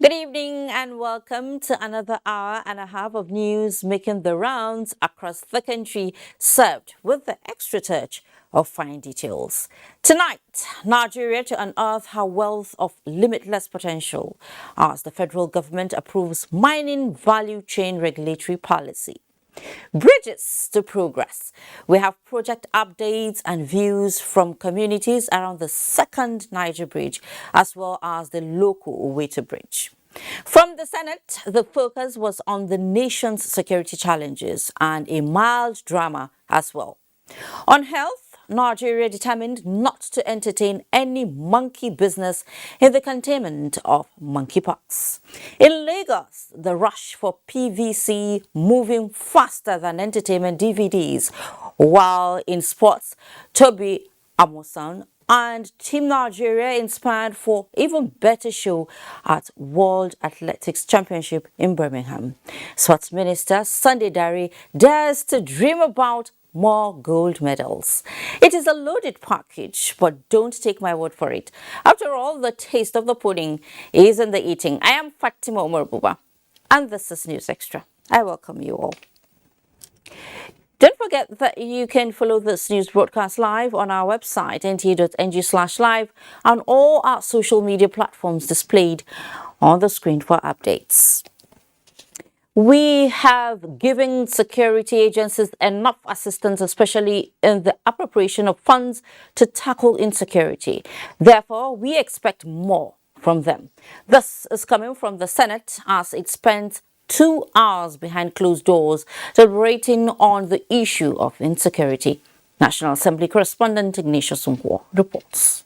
Good evening and welcome to another hour and a half of news making the rounds across the country, served with the extra touch of fine details. Tonight, Nigeria to unearth her wealth of limitless potential as the federal government approves mining value chain regulatory policy. Bridges to progress. We have project updates and views from communities around the second Niger Bridge, as well as the local Onitsha Bridge. From the Senate, the focus was on the nation's security challenges and a mild drama as well. On health, Nigeria determined not to entertain any monkey business in the containment of monkeypox. In Lagos, the rush for PVC moving faster than entertainment DVDs, while in sports, Toby Amusan and Team Nigeria inspired for even better show at World Athletics Championship in Birmingham. Sports Minister Sunday Dare dares to dream about more gold medals. It is a loaded package, but don't take my word for it. After all, the taste of the pudding is in the eating. I am Fatima Umar Buba, and this is News Extra. I welcome you all. Don't forget that you can follow this news broadcast live on our website, nta.ng/live, and all our social media platforms displayed on the screen for updates. We have given security agencies enough assistance, especially in the appropriation of funds to tackle insecurity. Therefore, we expect more from them. This is coming from the Senate as it spent 2 hours behind closed doors deliberating on the issue of insecurity. National Assembly correspondent Ignatius Umar reports.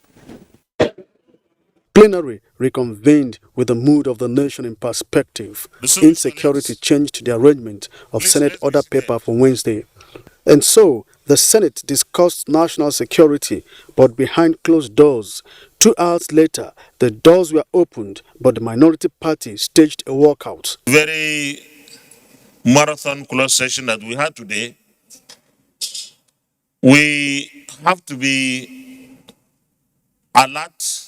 Plenary reconvened with the mood of the nation in perspective. Insecurity changed the arrangement of Senate order paper for Wednesday. And so, the Senate discussed national security, but behind closed doors. 2 hours later, the doors were opened, but the minority party staged a walkout. Very marathon closed session that we had today. We have to be alert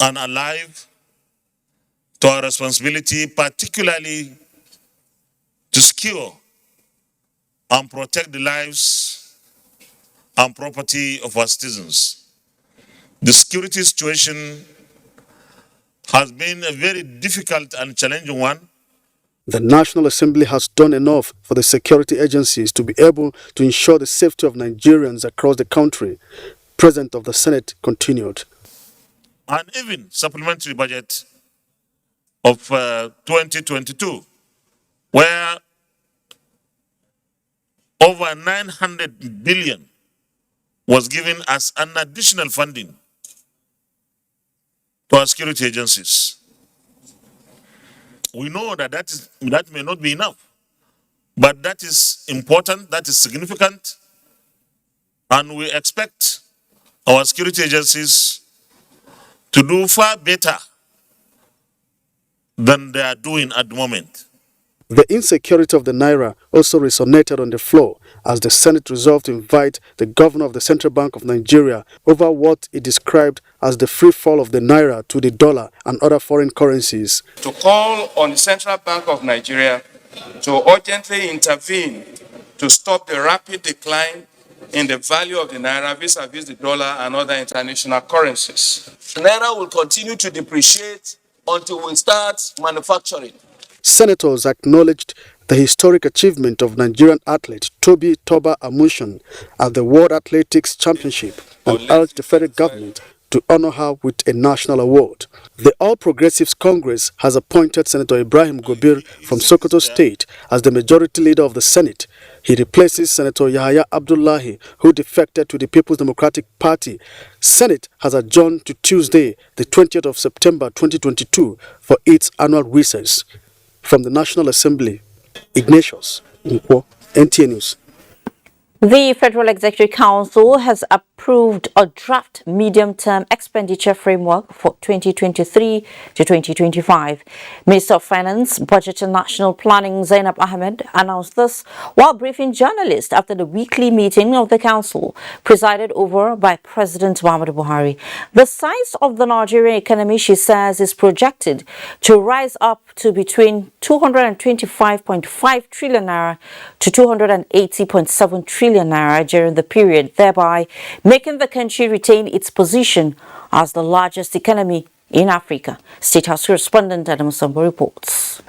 and alive to our responsibility, particularly to secure and protect the lives and property of our citizens. The security situation has been a very difficult and challenging one. The National Assembly has done enough for the security agencies to be able to ensure the safety of Nigerians across the country. President of the Senate continued. And even supplementary budget of 2022, where over 900 billion was given as an additional funding to our security agencies. We know that that may not be enough, but that is important, that is significant, and we expect our security agencies to do far better than they are doing at the moment. The insecurity of the Naira also resonated on the floor as the Senate resolved to invite the governor of the Central Bank of Nigeria over what he described as the free fall of the Naira to the dollar and other foreign currencies. To call on the Central Bank of Nigeria to urgently intervene to stop the rapid decline in the value of the Naira vis-a-vis the dollar and other international currencies. The Naira will continue to depreciate until we start manufacturing. Senators acknowledged the historic achievement of Nigerian athlete Toby Toba Amusan at the World Athletics Championship and urged the federal government to honor her with a national award. The All Progressives Congress has appointed Senator Ibrahim Gobir from Sokoto State as the majority leader of the Senate. He replaces Senator Yahaya Abdullahi, who defected to the People's Democratic Party. Senate has adjourned to Tuesday, the 20th of September 2022 for its annual recess. From the National Assembly, Ignatius Nkwo, NTA News. The Federal Executive Council has approved a draft medium-term expenditure framework for 2023 to 2025. Minister of Finance, Budget and National Planning Zainab Ahmed announced this while briefing journalists after the weekly meeting of the council, presided over by President Muhammadu Buhari. The size of the Nigerian economy, she says, is projected to rise up to between 225.5 trillion naira to 280.7 trillion naira during the period, thereby making the country retain its position as the largest economy in Africa. State House correspondent Adam Sambo reports.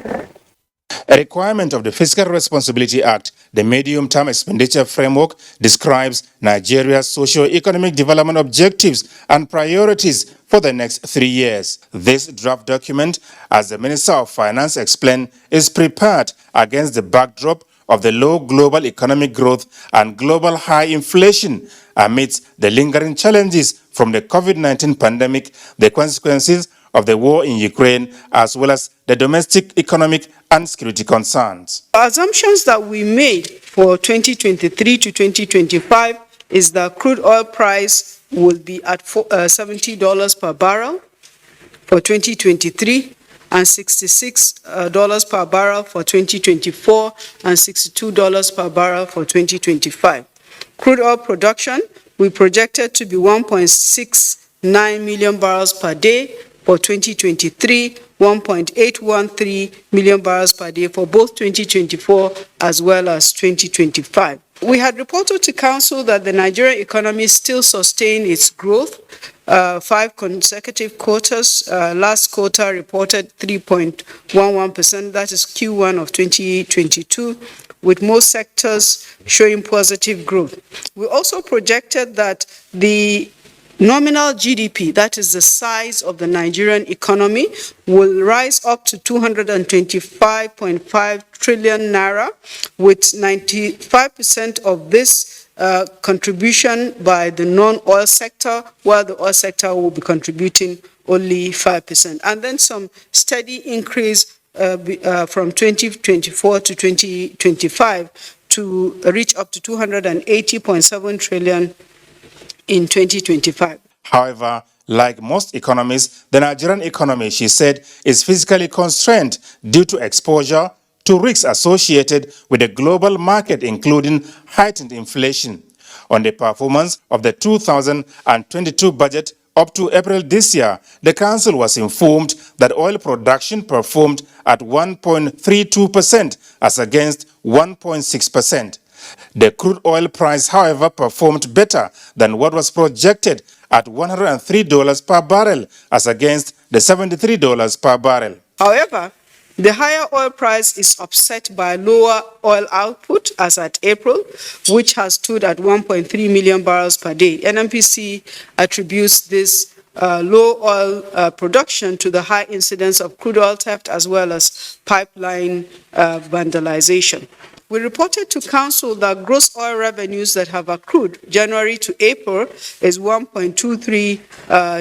A requirement of the Fiscal Responsibility Act, the medium-term expenditure framework describes Nigeria's socio-economic development objectives and priorities for the next 3 years. This draft document, as the Minister of Finance explained, is prepared against the backdrop of the low global economic growth and global high inflation amidst the lingering challenges from the COVID-19 pandemic, the consequences of the war in Ukraine, as well as the domestic economic and security concerns. Assumptions that we made for 2023 to 2025 is that crude oil price will be at $70 per barrel for 2023 and $66 per barrel for 2024 and $62 per barrel for 2025. Crude oil production, we projected to be 1.69 million barrels per day for 2023, 1.813 million barrels per day for both 2024 as well as 2025. We had reported to Council that the Nigerian economy still sustained its growth, 5 consecutive quarters. Last quarter reported 3.11%, that is Q1 of 2022, with most sectors showing positive growth. We also projected that the nominal GDP, that is the size of the Nigerian economy, will rise up to 225.5 trillion naira, with 95% of this contribution by the non-oil sector, while the oil sector will be contributing only 5%. And then some steady increase from 2024 to 2025 to reach up to 280.7 trillion in 2025. However, like most economies, the Nigerian economy, she said, is physically constrained due to exposure to risks associated with the global market, including heightened inflation. On the performance of the 2022 budget up to April this year, the Council was informed that oil production performed at 1.32% as against 1.6%. The crude oil price, however, performed better than what was projected at $103 per barrel as against the $73 per barrel. However, the higher oil price is offset by lower oil output as at April, which has stood at 1.3 million barrels per day. NNPC attributes this low oil production to the high incidence of crude oil theft as well as pipeline vandalization. We reported to Council that gross oil revenues that have accrued January to April is 1.23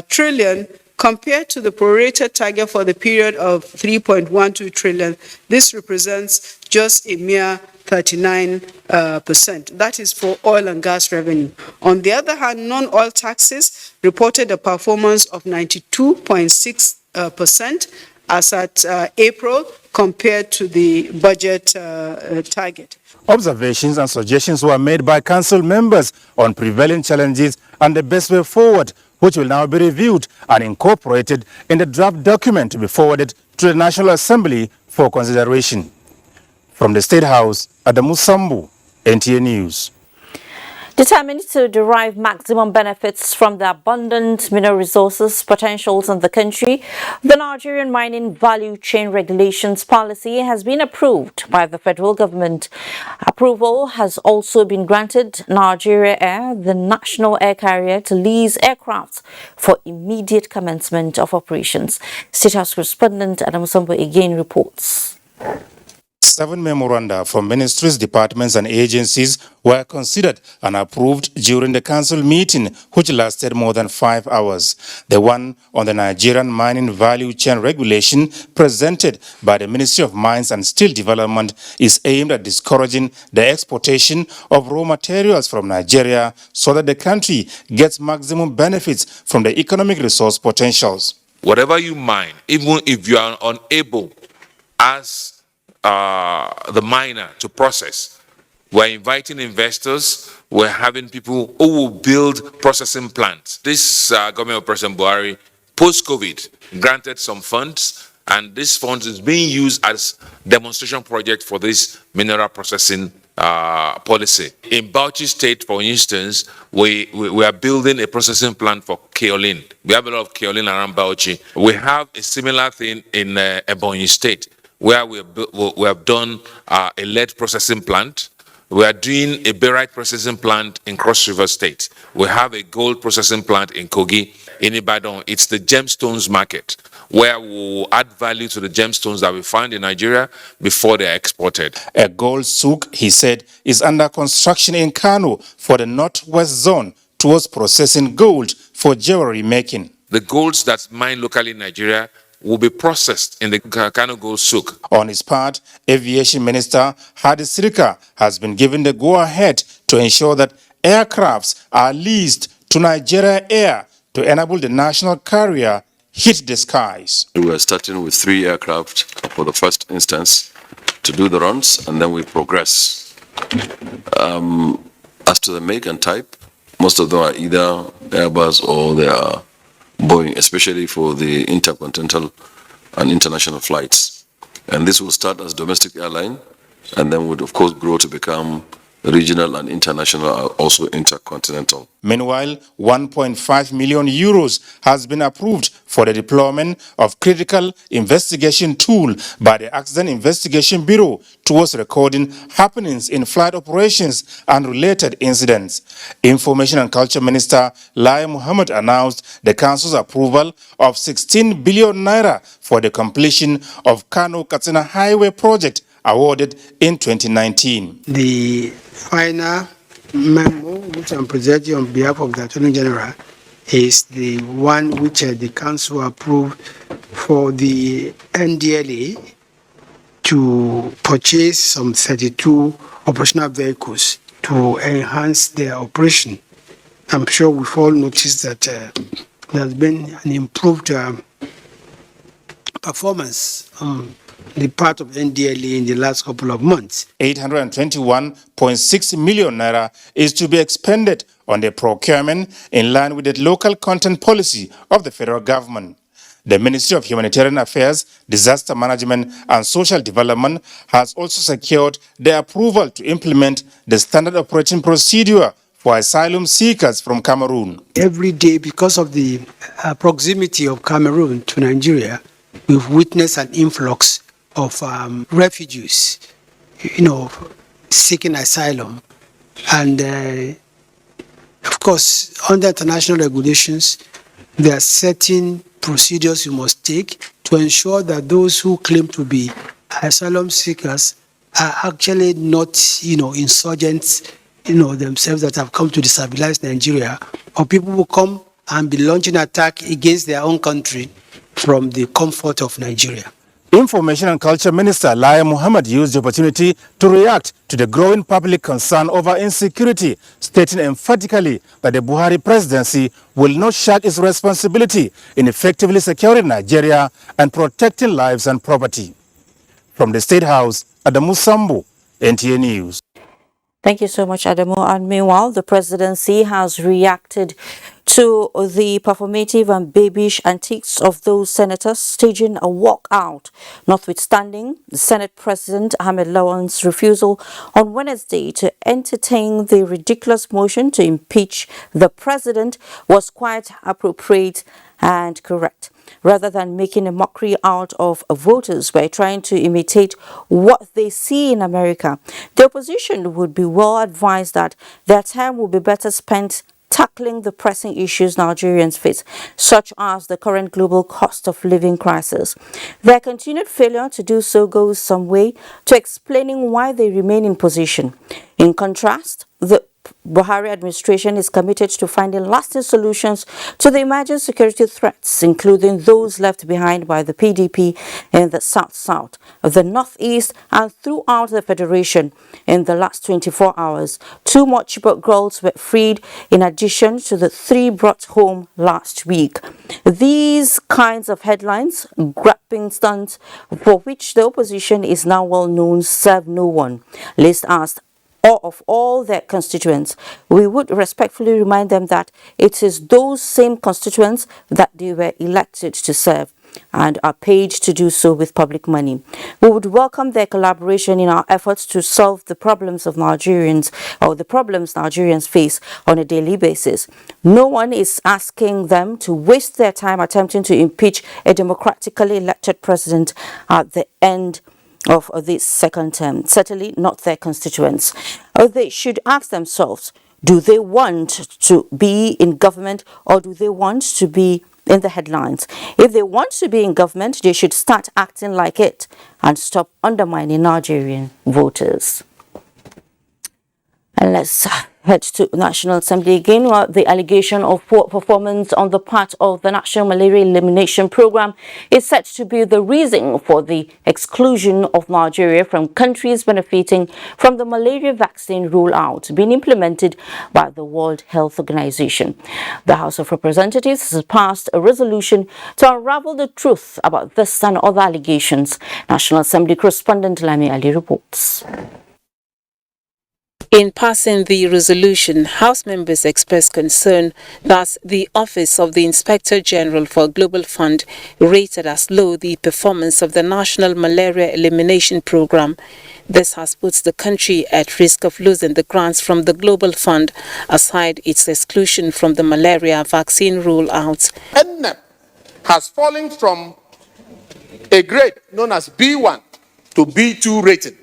trillion compared to the prorated target for the period of 3.12 trillion. This represents just a mere 39%. That is for oil and gas revenue. On the other hand, non-oil taxes reported a performance of 92.6% as at April compared to the budget target. Observations and suggestions were made by Council members on prevailing challenges and the best way forward, which will now be reviewed and incorporated in the draft document to be forwarded to the National Assembly for consideration. From the State House, Adamu Sambu, NTA News. Determined to derive maximum benefits from the abundant mineral resources potentials in the country, the Nigerian Mining Value Chain Regulations Policy has been approved by the federal government. Approval has also been granted Nigeria Air, the national air carrier, to lease aircraft for immediate commencement of operations. State House correspondent Adam Sambo again reports. 7 memoranda from ministries, departments and agencies were considered and approved during the council meeting, which lasted more than 5 hours. The one on the Nigerian mining value chain regulation presented by the Ministry of Mines and Steel Development is aimed at discouraging the exportation of raw materials from Nigeria so that the country gets maximum benefits from the economic resource potentials. Whatever you mine, even if you are unable as the miner to process, we're inviting investors, we're having people who will build processing plants. This government of President Buhari, post-COVID, granted some funds, and this fund is being used as demonstration project for this mineral processing policy. In Bauchi State, for instance, we are building a processing plant for kaolin. We have a lot of kaolin around Bauchi. We have a similar thing in Ebonyi State, where we have done a lead processing plant. We are doing a barite processing plant in Cross River State. We have a gold processing plant in Kogi. In Ibadan, it's the gemstones market, where we will add value to the gemstones that we find in Nigeria before they are exported. A gold souk, he said, is under construction in Kano for the Northwest Zone towards processing gold for jewelry making. The golds that's mined locally in Nigeria will be processed in the Kano Gold Souk. On his part, Aviation Minister Hadi Sirika has been given the go-ahead to ensure that aircrafts are leased to Nigeria Air to enable the national carrier hit the skies. We are starting with 3 aircraft for the first instance to do the runs, and then we progress. As to the make and type, most of them are either Airbus or they are Boeing, especially for the intercontinental and international flights. And this will start as domestic airline and then would of course grow to become regional and international, also intercontinental. Meanwhile, 1.5 million euros has been approved for the deployment of critical investigation tool by the Accident Investigation Bureau towards recording happenings in flight operations and related incidents. Information and Culture Minister Lai Mohammed announced the Council's approval of 16 billion naira for the completion of Kano-Katsina Highway project awarded in 2019. The final memo which I'm presenting on behalf of the Attorney General is the one which the Council approved for the NDLA to purchase some 32 operational vehicles to enhance their operation. I'm sure we've all noticed that there's been an improved performance on the part of NDLA in the last couple of months. 821.6 million naira is to be expended on the procurement in line with the local content policy of the federal government. The Ministry of Humanitarian Affairs, Disaster Management and Social Development has also secured the approval to implement the standard operating procedure for asylum seekers from Cameroon. Every day, because of the proximity of Cameroon to Nigeria, we've witnessed an influx of refugees, seeking asylum. And of course, under international regulations, there are certain procedures you must take to ensure that those who claim to be asylum seekers are actually not, insurgents, themselves that have come to destabilize Nigeria, or people who come and be launching attack against their own country from the comfort of Nigeria. Information and Culture Minister Lai Mohammed used the opportunity to react to the growing public concern over insecurity, stating emphatically that the Buhari presidency will not shirk its responsibility in effectively securing Nigeria and protecting lives and property. From the State House, Adamu Sambo, NTA News. Thank you so much, Adamu. And meanwhile, the presidency has reacted to the performative and babyish antics of those senators staging a walkout, notwithstanding the Senate President Ahmed Lawan's refusal on Wednesday to entertain the ridiculous motion to impeach the president was quite appropriate and correct. Rather than making a mockery out of voters by trying to imitate what they see in America, the opposition would be well advised that their time would be better spent tackling the pressing issues Nigerians face, such as the current global cost of living crisis. Their continued failure to do so goes some way to explaining why they remain in position. In contrast, the Buhari administration is committed to finding lasting solutions to the emerging security threats, including those left behind by the PDP in the South-South, the Northeast, and throughout the Federation. In the last 24 hours, 2 more Chibok girls were freed, in addition to the 3 brought home last week. These kinds of headlines, grabbing stunts for which the opposition is now well known, serve no one. List asked of all their constituents, we would respectfully remind them that it is those same constituents that they were elected to serve and are paid to do so with public money. We would welcome their collaboration in our efforts to solve the problems of Nigerians, or the problems Nigerians face on a daily basis. No one is asking them to waste their time attempting to impeach a democratically elected president at the end of this second term, certainly not their constituents. They should ask themselves, do they want to be in government or do they want to be in the headlines? If they want to be in government, they should start acting like it and stop undermining Nigerian voters. And let's head to National Assembly again, where the allegation of poor performance on the part of the National Malaria Elimination Program is said to be the reason for the exclusion of Nigeria from countries benefiting from the malaria vaccine rollout being implemented by the World Health Organization. The House of Representatives has passed a resolution to unravel the truth about this and other allegations. National Assembly correspondent Lami Ali reports. In passing the resolution, House members expressed concern that the Office of the Inspector General for Global Fund rated as low the performance of the National Malaria Elimination Program. This has put the country at risk of losing the grants from the Global Fund, aside its exclusion from the malaria vaccine rollout. NNEP has fallen from a grade known as B1 to B2 rating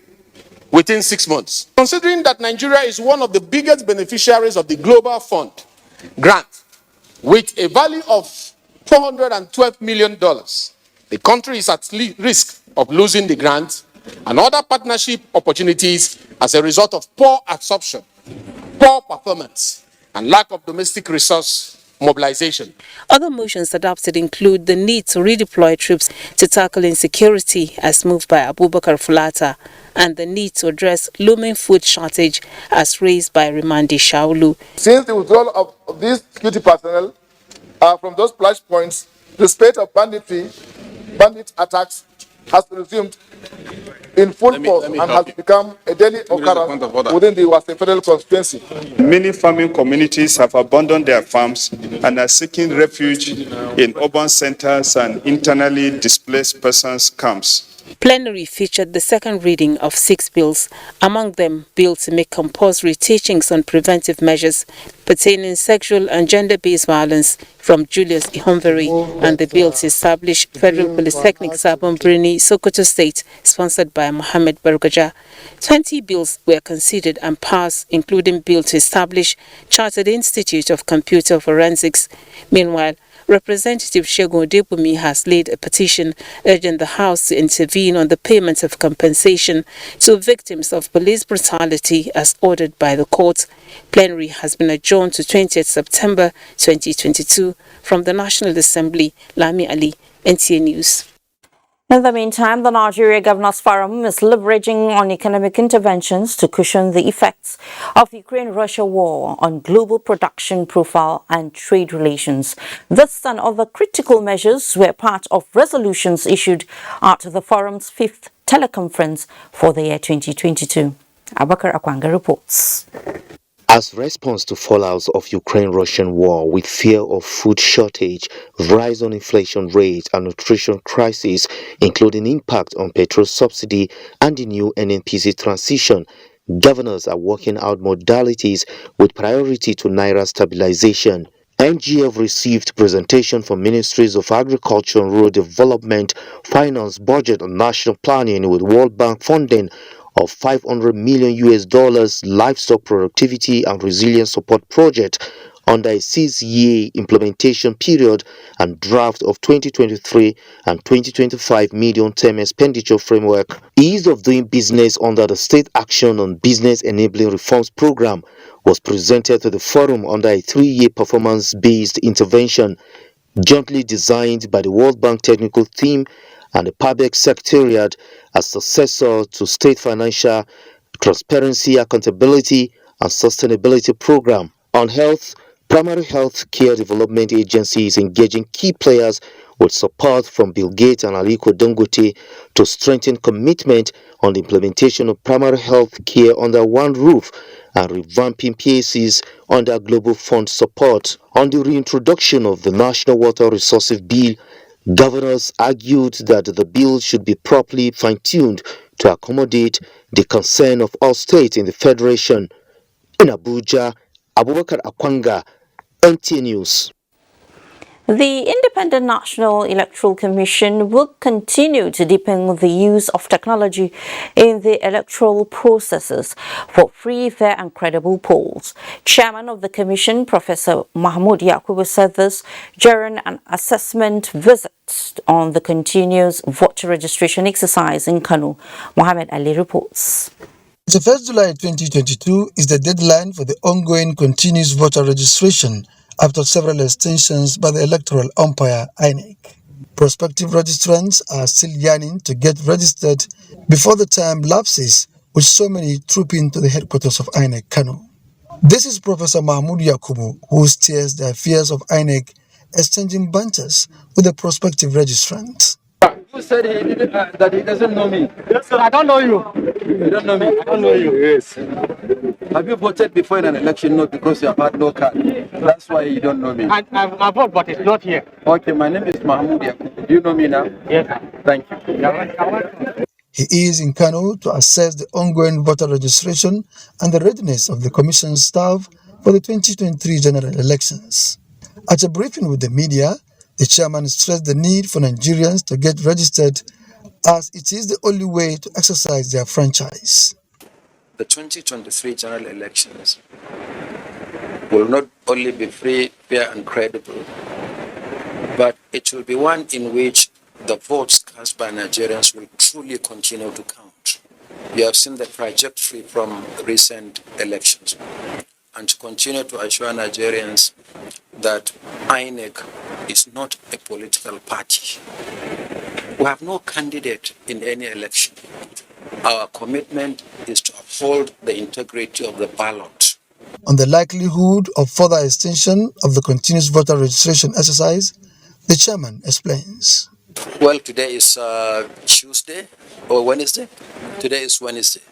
within 6 months. Considering that Nigeria is one of the biggest beneficiaries of the Global Fund grant, with a value of $412 million, the country is at risk of losing the grant and other partnership opportunities as a result of poor absorption, poor performance, and lack of domestic resource mobilization. Other motions adopted include the need to redeploy troops to tackle insecurity as moved by Abubakar Fulata, and the need to address looming food shortage as raised by Rimandi Shaulu. Since the withdrawal of these security personnel from those splash points, the spate of bandit attacks has resumed in full force and has become a daily occurrence within the Western Federal constituency. Many farming communities have abandoned their farms and are seeking refuge in urban centers and internally displaced persons camps. Plenary featured the second reading of 6 bills, among them bill to make compulsory teachings on preventive measures pertaining sexual and gender-based violence from Julius Ihonveri, and the bill to establish Federal Polytechnic Sabon Birni, Sokoto State, sponsored by Mohammed Bargaja. 20 bills were considered and passed, including bill to establish Chartered Institute of Computer Forensics. Meanwhile, Representative Shegun Debumi has laid a petition urging the House to intervene on the payment of compensation to victims of police brutality as ordered by the court. Plenary has been adjourned to 20th September 2022. From the National Assembly, Lami Ali, NTA News. In the meantime, the Nigeria Governors Forum is leveraging on economic interventions to cushion the effects of the Ukraine-Russia war on global production profile and trade relations. This and other critical measures were part of resolutions issued at the forum's 5th teleconference for the year 2022. Abakar Akwanga reports. As response to fallouts of Ukraine-Russian war with fear of food shortage, rise on inflation rate and nutrition crisis, including impact on petrol subsidy and the new NNPC transition, governors are working out modalities with priority to Naira stabilization. NGF received presentation from Ministries of Agriculture and Rural Development, Finance, Budget and National Planning with World Bank funding of $500 million livestock productivity and resilience support project under a 6-year implementation period and draft of 2023 and 2025 medium-term expenditure framework. Ease of doing business under the State Action on Business Enabling Reforms Program was presented to the forum under a 3-year performance-based intervention jointly designed by the World Bank Technical Team and the Public Secretariat as successor to State Financial Transparency, Accountability and Sustainability Program. On health, primary health care development agencies engaging key players with support from Bill Gates and Aliko Dangote to strengthen commitment on the implementation of primary health care under one roof and revamping PACs under Global Fund support. On the reintroduction of the National Water Resources Bill, governors argued that the bill should be properly fine-tuned to accommodate the concern of all states in the Federation. In Abuja, Abubakar Akwanga, NTA News. The Independent National Electoral Commission will continue to deepen the use of technology in the electoral processes for free, fair and credible polls. Chairman of the Commission, Professor Mahmoud Yakubu, said this during an assessment visit on the continuous voter registration exercise in Kano. Mohammed Ali reports. The 1st July 2022 is the deadline for the ongoing continuous voter registration after several extensions by the electoral umpire INEC. Prospective registrants are still yearning to get registered before the time lapses, with so many trooping to the headquarters of INEC Kano. This is Professor Mahmoud Yakubu, who steers the affairs of INEC, exchanging banters with the prospective registrants. Who said that he doesn't know me? Yes, sir. I don't know you. You don't know me? I don't know you. Yes. Have you voted before in an election? No, because you have had no card. That's why you don't know me. I vote, but it's not here. Okay, my name is Mahmoud Yakubu. Do you know me now? Yes, sir. Thank you. He is in Kano to assess the ongoing voter registration and the readiness of the Commission's staff for the 2023 general elections. At a briefing with the media, the chairman stressed the need for Nigerians to get registered as it is the only way to exercise their franchise. The 2023 general elections will not only be free, fair and credible, but it will be one in which the votes cast by Nigerians will truly continue to count. You have seen the trajectory from recent elections. And to continue to assure Nigerians that INEC is not a political party. We have no candidate in any election. Our commitment is to uphold the integrity of the ballot. On the likelihood of further extension of the continuous voter registration exercise, the chairman explains. Well, today is Tuesday or Wednesday. Today is Wednesday.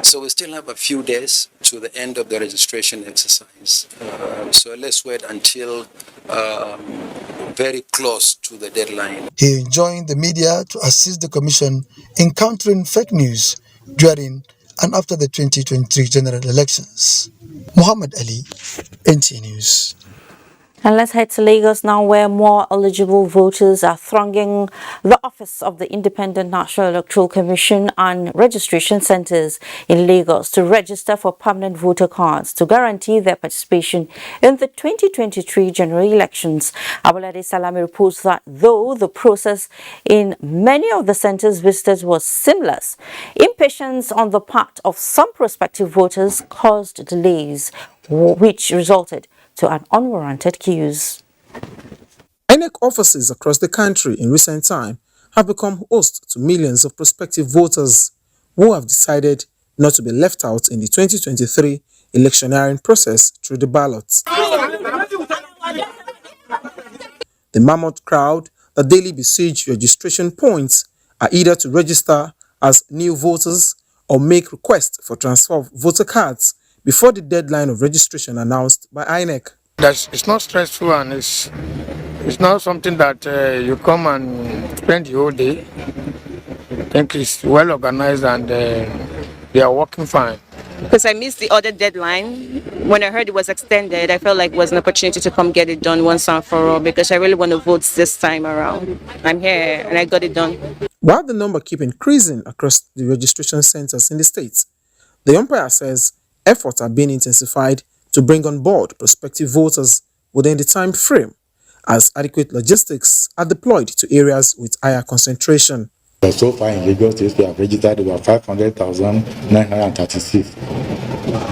So we still have a few days to the end of the registration exercise. So let's wait until very close to the deadline. He joined the media to assist the Commission in countering fake news during and after the 2023 general elections. Muhammad Ali, NTA News. And let's head to Lagos now, where more eligible voters are thronging the office of the Independent National Electoral Commission and registration centres in Lagos to register for permanent voter cards to guarantee their participation in the 2023 general elections. Abolade Salami reports that though the process in many of the centres visited was seamless, impatience on the part of some prospective voters caused delays, which resulted to an unwarranted queues. INEC offices across the country in recent time have become host to millions of prospective voters who have decided not to be left out in the 2023 electioneering process through the ballots. The mammoth crowd that daily besiege registration points are either to register as new voters or make requests for transfer of voter cards before the deadline of registration announced by INEC. It's not stressful and it's not something that you come and spend the whole day. I think it's well organized and they are working fine. Because I missed the other deadline. When I heard it was extended, I felt like it was an opportunity to come get it done once and for all because I really want to vote this time around. I'm here and I got it done. While the number keep increasing across the registration centers in the states, the umpire says efforts are being intensified to bring on board prospective voters within the time frame, as adequate logistics are deployed to areas with higher concentration. So far in Lagos State, we have registered over 500,936.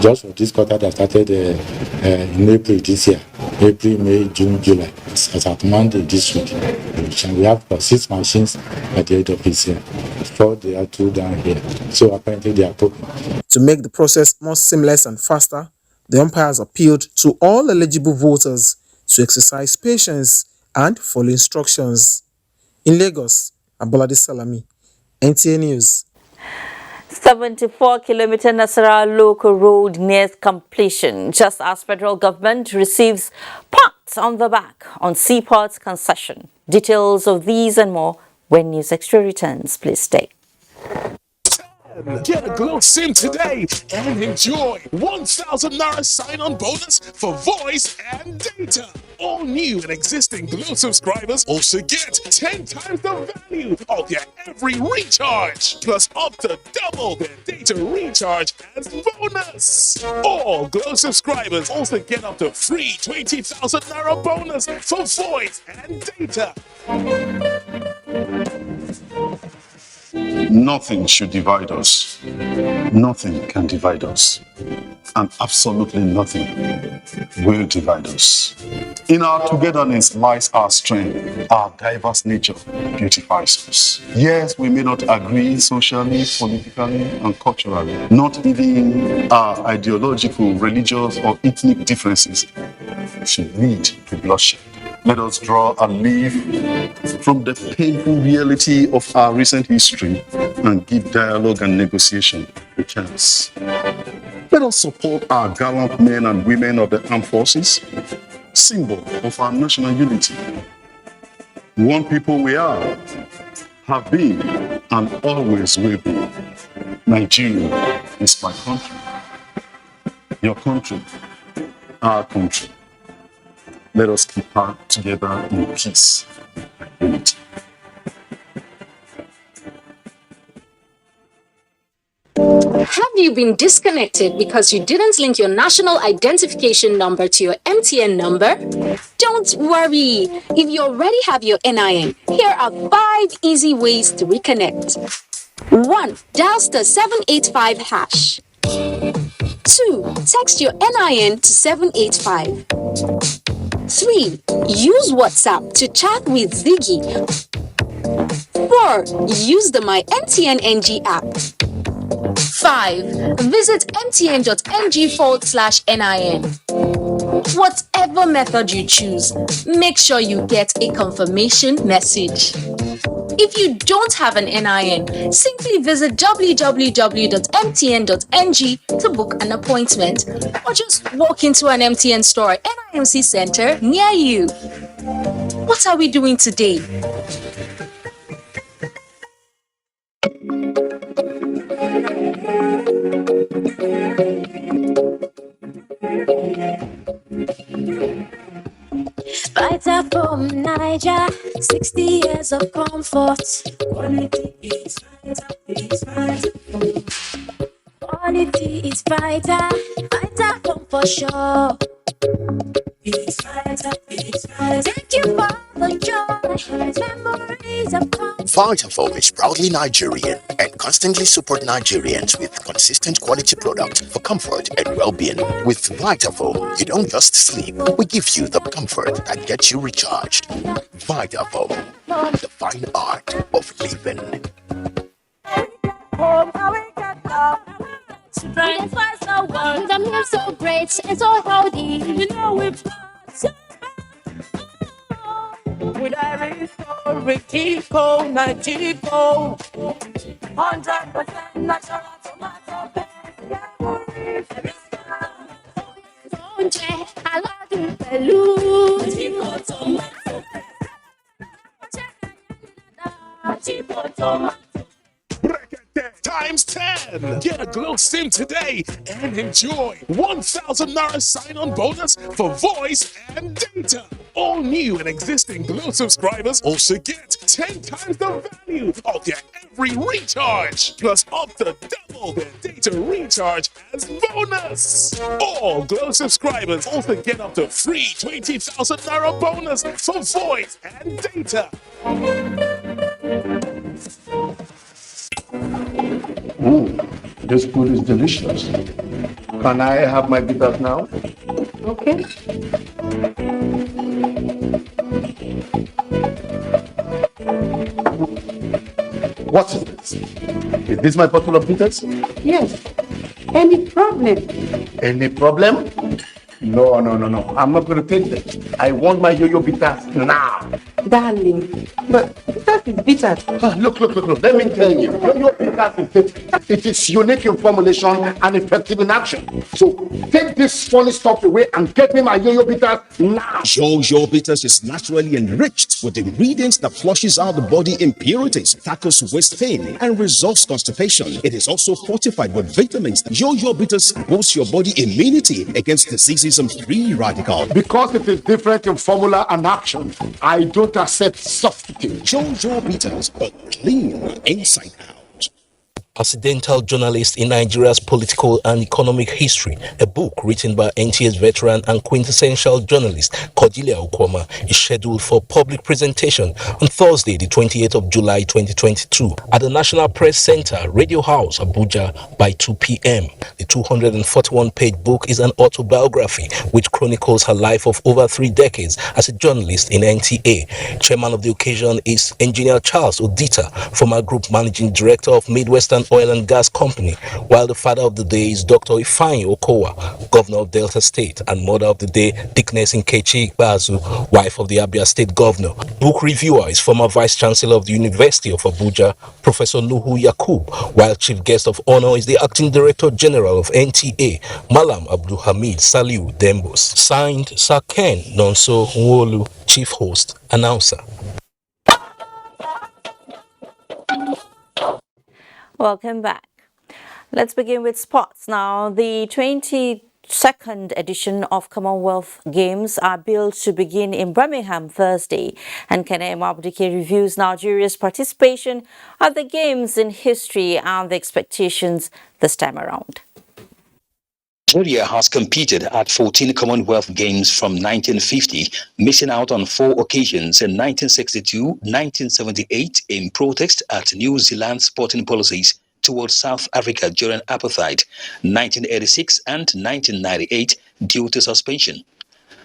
Just for this quarter that started in April this year, April, May, June, July, as at Monday this week. And we have about 6 machines at the end of this year. 4 they are 2 down here. So apparently they are coping. To make the process more seamless and faster, the umpires appealed to all eligible voters to exercise patience and follow instructions. In Lagos, Abolade Salami, NTA News. 74-kilometer Nasarawa local road nears completion, just as federal government receives pats on the back on Seaport's concession. Details of these and more when News Extra returns. Please stay. Get a Glow SIM today and enjoy 1,000 Naira sign-on bonus for voice and data. All new and existing Glow subscribers also get 10 times the value of their every recharge, plus up to double their data recharge as bonus. All Glow subscribers also get up to free 20,000 Naira bonus for voice and data. Nothing should divide us. Nothing can divide us. And absolutely nothing will divide us. In our togetherness lies our strength. Our diverse nature beautifies us. Yes, we may not agree socially, politically, and culturally. Not even our ideological, religious, or ethnic differences should lead to bloodshed. Let us draw a leaf from the painful reality of our recent history and give dialogue and negotiation a chance. Let us support our gallant men and women of the armed forces, symbol of our national unity. One people we are, have been, and always will be. Nigeria is my country, your country, our country. Let us keep her together in peace and unity. Have you been disconnected because you didn't link your national identification number to your MTN number? Don't worry. If you already have your NIN, here are 5 easy ways to reconnect. 1. Dial *785 hash. 2. Text your NIN to 785. 3. Use WhatsApp to chat with Ziggy. 4. Use the My MTN NG app. 5. Visit mtn.ng/NIN. Whatever method you choose, make sure you get a confirmation message. If you don't have an NIN, simply visit www.mtn.ng to book an appointment, or just walk into an MTN store or NIMC center near you. What are we doing today? Fighter from Niger, 60 years of comfort. Quality is fighter. Quality is fighter. Fighter from for sure. It's fighter. Thank you for the joy. Memories of comfort. Vitafoam is proudly Nigerian and constantly support Nigerians with consistent quality product for comfort and well-being. With Vitafoam, you don't just sleep. We give you the comfort that gets you recharged. Vitafoam, the fine art of living. I'm here so great and so healthy. You know we've with Irish Rico, Nigeria, 100% natural tomato paste. I love you, Times 10. Get a Glow SIM today and enjoy 1,000 Naira sign-on bonus for voice and data. All new and existing Glow subscribers also get 10 times the value of their every recharge, plus up to double their data recharge as bonus. All Glow subscribers also get up to free 20,000 Naira bonus for voice and data. This food is delicious. Can I have my bitters now? Okay. What is this? Is this my bottle of bitters? Yes. Any problem? Any problem? No. I'm not going to take that. I want my yo-yo bitters now. Darling, but that is bitter. Look. Let me tell you. Yo-yo bitters is bitter. It is unique in formulation and effective in action. So take this funny stuff away and get me my yo-yo bitters now. Yo-Yo Bitters is naturally enriched with ingredients that flushes out the body impurities, tackles waist pain, and resolves constipation. It is also fortified with vitamins. Yo-Yo Bitters boosts your body immunity against diseases and free radicals. Because it is different in formula and action, I don't accept substitute. Yo-Yo Bitters, but clean inside out. Accidental Journalist in Nigeria's Political and Economic History, a book written by NTA's veteran and quintessential journalist Cordelia Okwama, is scheduled for public presentation on Thursday, the 28th of July 2022 at the National Press Center, Radio House, Abuja by 2 p.m. The 241-page book is an autobiography which chronicles her life of over 3 decades as a journalist in NTA. Chairman of the occasion is Engineer Charles Odita, former Group Managing Director of Midwestern Oil and Gas Company, while the father of the day is Dr. Ifeanyi Okowa, Governor of Delta State, and mother of the day, Dickness Nkechi Ikpeazu, wife of the Abia State Governor. Book reviewer is former Vice Chancellor of the University of Abuja, Professor Nuhu Yakub, while chief guest of honor is the Acting Director General of NTA, Malam Abdul Hamid Saliu Dembos. Signed, Sir Ken Nonso Nwolu, Chief Host, Announcer. Welcome back. Let's begin with sports now. The 22nd edition of Commonwealth Games are billed to begin in Birmingham Thursday, and Kene Mabudike reviews Nigeria's participation at the Games in history and the expectations this time around. Nigeria has competed at 14 Commonwealth Games from 1950, missing out on 4 occasions in 1962, 1978 in protest at New Zealand's sporting policies towards South Africa during apartheid, 1986 and 1998 due to suspension.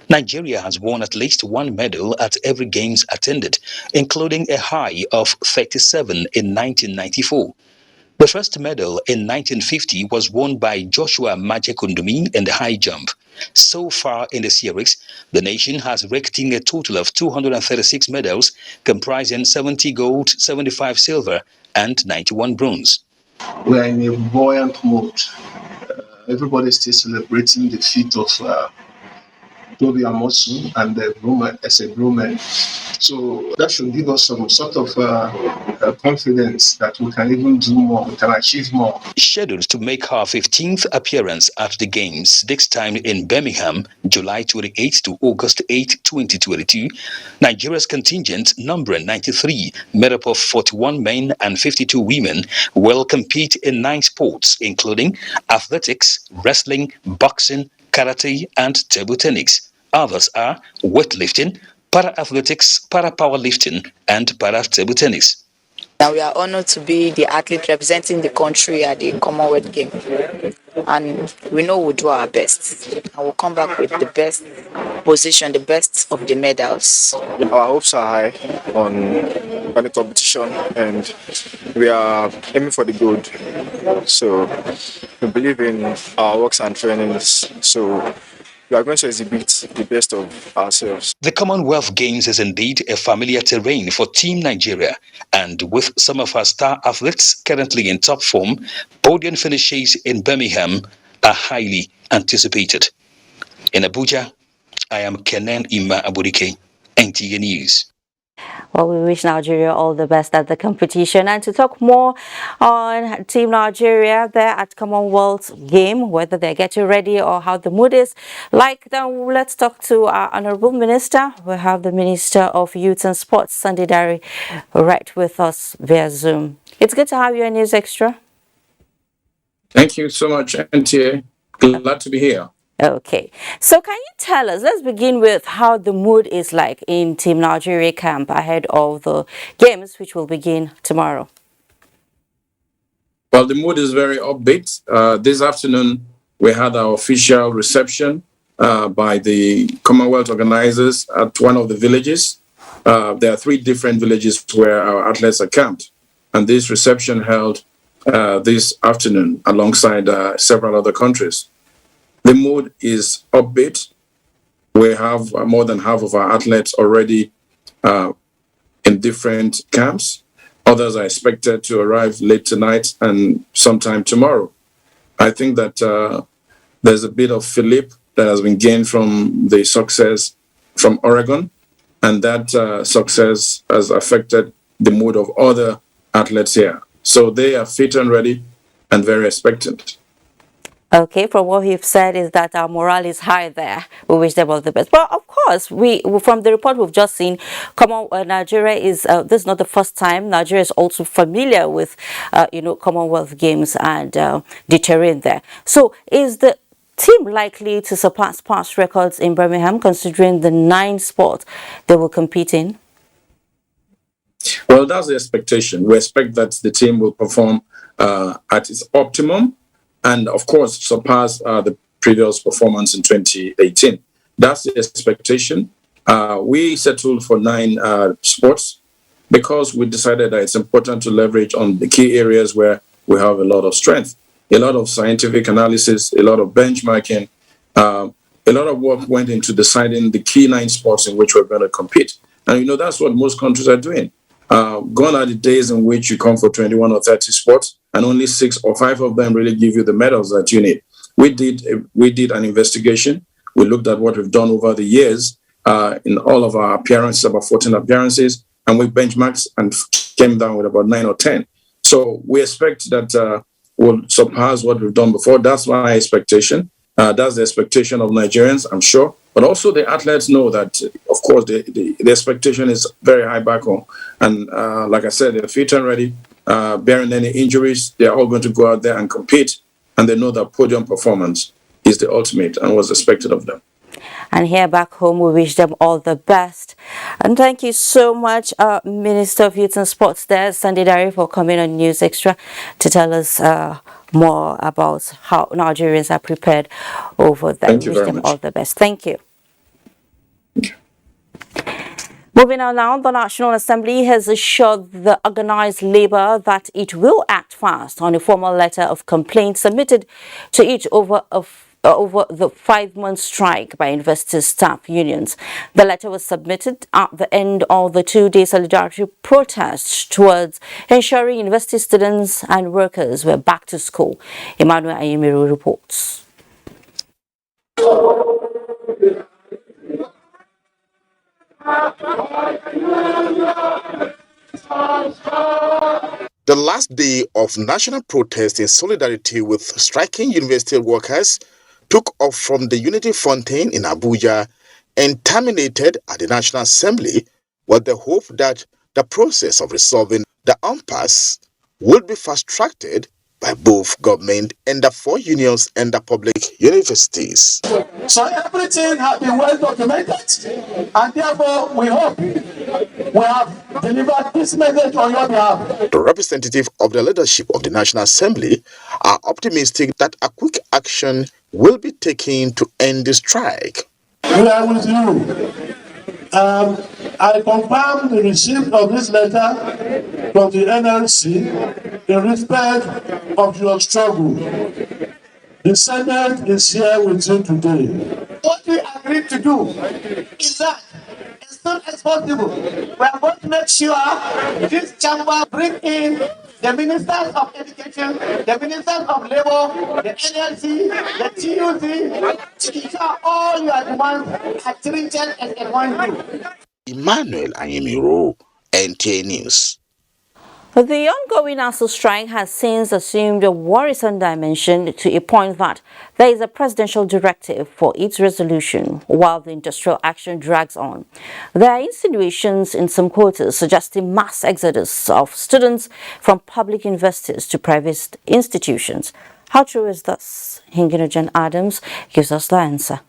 Nigeria has won at least 1 medal at every Games attended, including a high of 37 in 1994. The first medal in 1950 was won by Joshua Majekundumi in the high jump. So far in the series, the nation has raked in a total of 236 medals, comprising 70 gold, 75 silver, and 91 bronze. We are in a buoyant mood. Everybody is still celebrating the feat of Toby Amosu and the Bruma as a Bruma. So that should give us some sort of confidence that we can even do more, we can achieve more. Scheduled to make her 15th appearance at the Games, this time in Birmingham, July 28 to August 8, 2022, Nigeria's contingent, numbering 93, made up of 41 men and 52 women, will compete in 9 sports, including athletics, wrestling, boxing, karate, and table tennis. Others are weightlifting, para-athletics, para-powerlifting, and para-table tennis. Now we are honored to be the athlete representing the country at the Commonwealth Games, and we know we'll do our best, and we'll come back with the best position, the best of the medals. Our hopes are high on the competition, and we are aiming for the gold. So we believe in our works and trainings. So we are going to exhibit the best of ourselves. The Commonwealth Games is indeed a familiar terrain for Team Nigeria, and with some of our star athletes currently in top form, podium finishes in Birmingham are highly anticipated. In Abuja, I am Kenan Ima Abudike, NTA News. Well, we wish Nigeria all the best at the competition. And to talk more on Team Nigeria there at Commonwealth Game, whether they're getting ready or how the mood is like, then let's talk to our Honorable Minister. We have the Minister of Youth and Sports, Sunday Dari, right with us via Zoom. It's good to have you on News Extra. Thank you so much, NTA. Glad to be here. Okay, so can you tell us, let's begin with how the mood is like in Team Nigeria camp ahead of the games, which will begin tomorrow. Well, the mood is very upbeat. This afternoon, we had our official reception by the Commonwealth organizers at one of the villages. There are 3 different villages where our athletes are camped. And this reception held this afternoon alongside several other countries. The mood is upbeat. We have more than half of our athletes already in different camps. Others are expected to arrive late tonight and sometime tomorrow. I think that there's a bit of fillip that has been gained from the success from Oregon, and that success has affected the mood of other athletes here. So they are fit and ready and very expectant. Okay, from what you've said is that our morale is high there. We wish them all the best. But of course, we from the report we've just seen, Nigeria is, this is not the first time. Nigeria is also familiar with, Commonwealth Games and the terrain there. So is the team likely to surpass past records in Birmingham, considering the 9 sports they will compete in? Well, that's the expectation. We expect that the team will perform at its optimum, and of course surpass the previous performance in 2018. That's the expectation. We settled for 9 sports because we decided that it's important to leverage on the key areas where we have a lot of strength, a lot of scientific analysis, a lot of benchmarking, a lot of work went into deciding the key 9 sports in which we're going to compete. And that's what most countries are doing. Gone are the days in which you come for 21 or 30 sports and only 6 or 5 of them really give you the medals that you need. We did an investigation. We looked at what we've done over the years in all of our appearances, about 14 appearances, and we benchmarked and came down with about 9 or 10. So we expect that we'll surpass what we've done before. That's my expectation. That's the expectation of Nigerians, I'm sure. But also the athletes know that, of course, the expectation is very high back home. And like I said, they're fit and ready, bearing any injuries. They're all going to go out there and compete. And they know that podium performance is the ultimate and what's expected of them. And here back home, we wish them all the best. And thank you so much, Minister of Youth and Sports there, Sunday Dari, for coming on News Extra to tell us more about how Nigerians are prepared over there. Thank you wish very them much. all the best. Thank you. Moving on now, the National Assembly has assured the organized labor that it will act fast on a formal letter of complaint submitted to it over the 5-month strike by university staff unions. The letter was submitted at the end of the 2-day solidarity protest towards ensuring university students and workers were back to school. Emmanuel Ayemiru reports. The last day of national protest in solidarity with striking university workers took off from the Unity Fountain in Abuja and terminated at the National Assembly with the hope that the process of resolving the impasse would be fast-tracked by both government and the 4 unions and the public universities. So everything has been well documented, and therefore we hope we have delivered this message on your behalf. The representative of the leadership of the National Assembly are optimistic that a quick action will be taken to end the strike. We are with you. I confirm the receipt of this letter from the NLC in respect of your struggle. The Senate is here with you today. What we agreed to do is that as soon as possible, we are going to make sure this chamber bring in the ministers of education, the ministers of labor, the NLC, the TUC, to ensure all your demands are treated as a one group. Emmanuel Ayemiro, NTA News. The ongoing ASU strike has since assumed a worrisome dimension to a point that there is a presidential directive for its resolution while the industrial action drags on. There are insinuations in some quarters suggesting mass exodus of students from public universities to private institutions. How true is this? Hingino John Adams gives us the answer.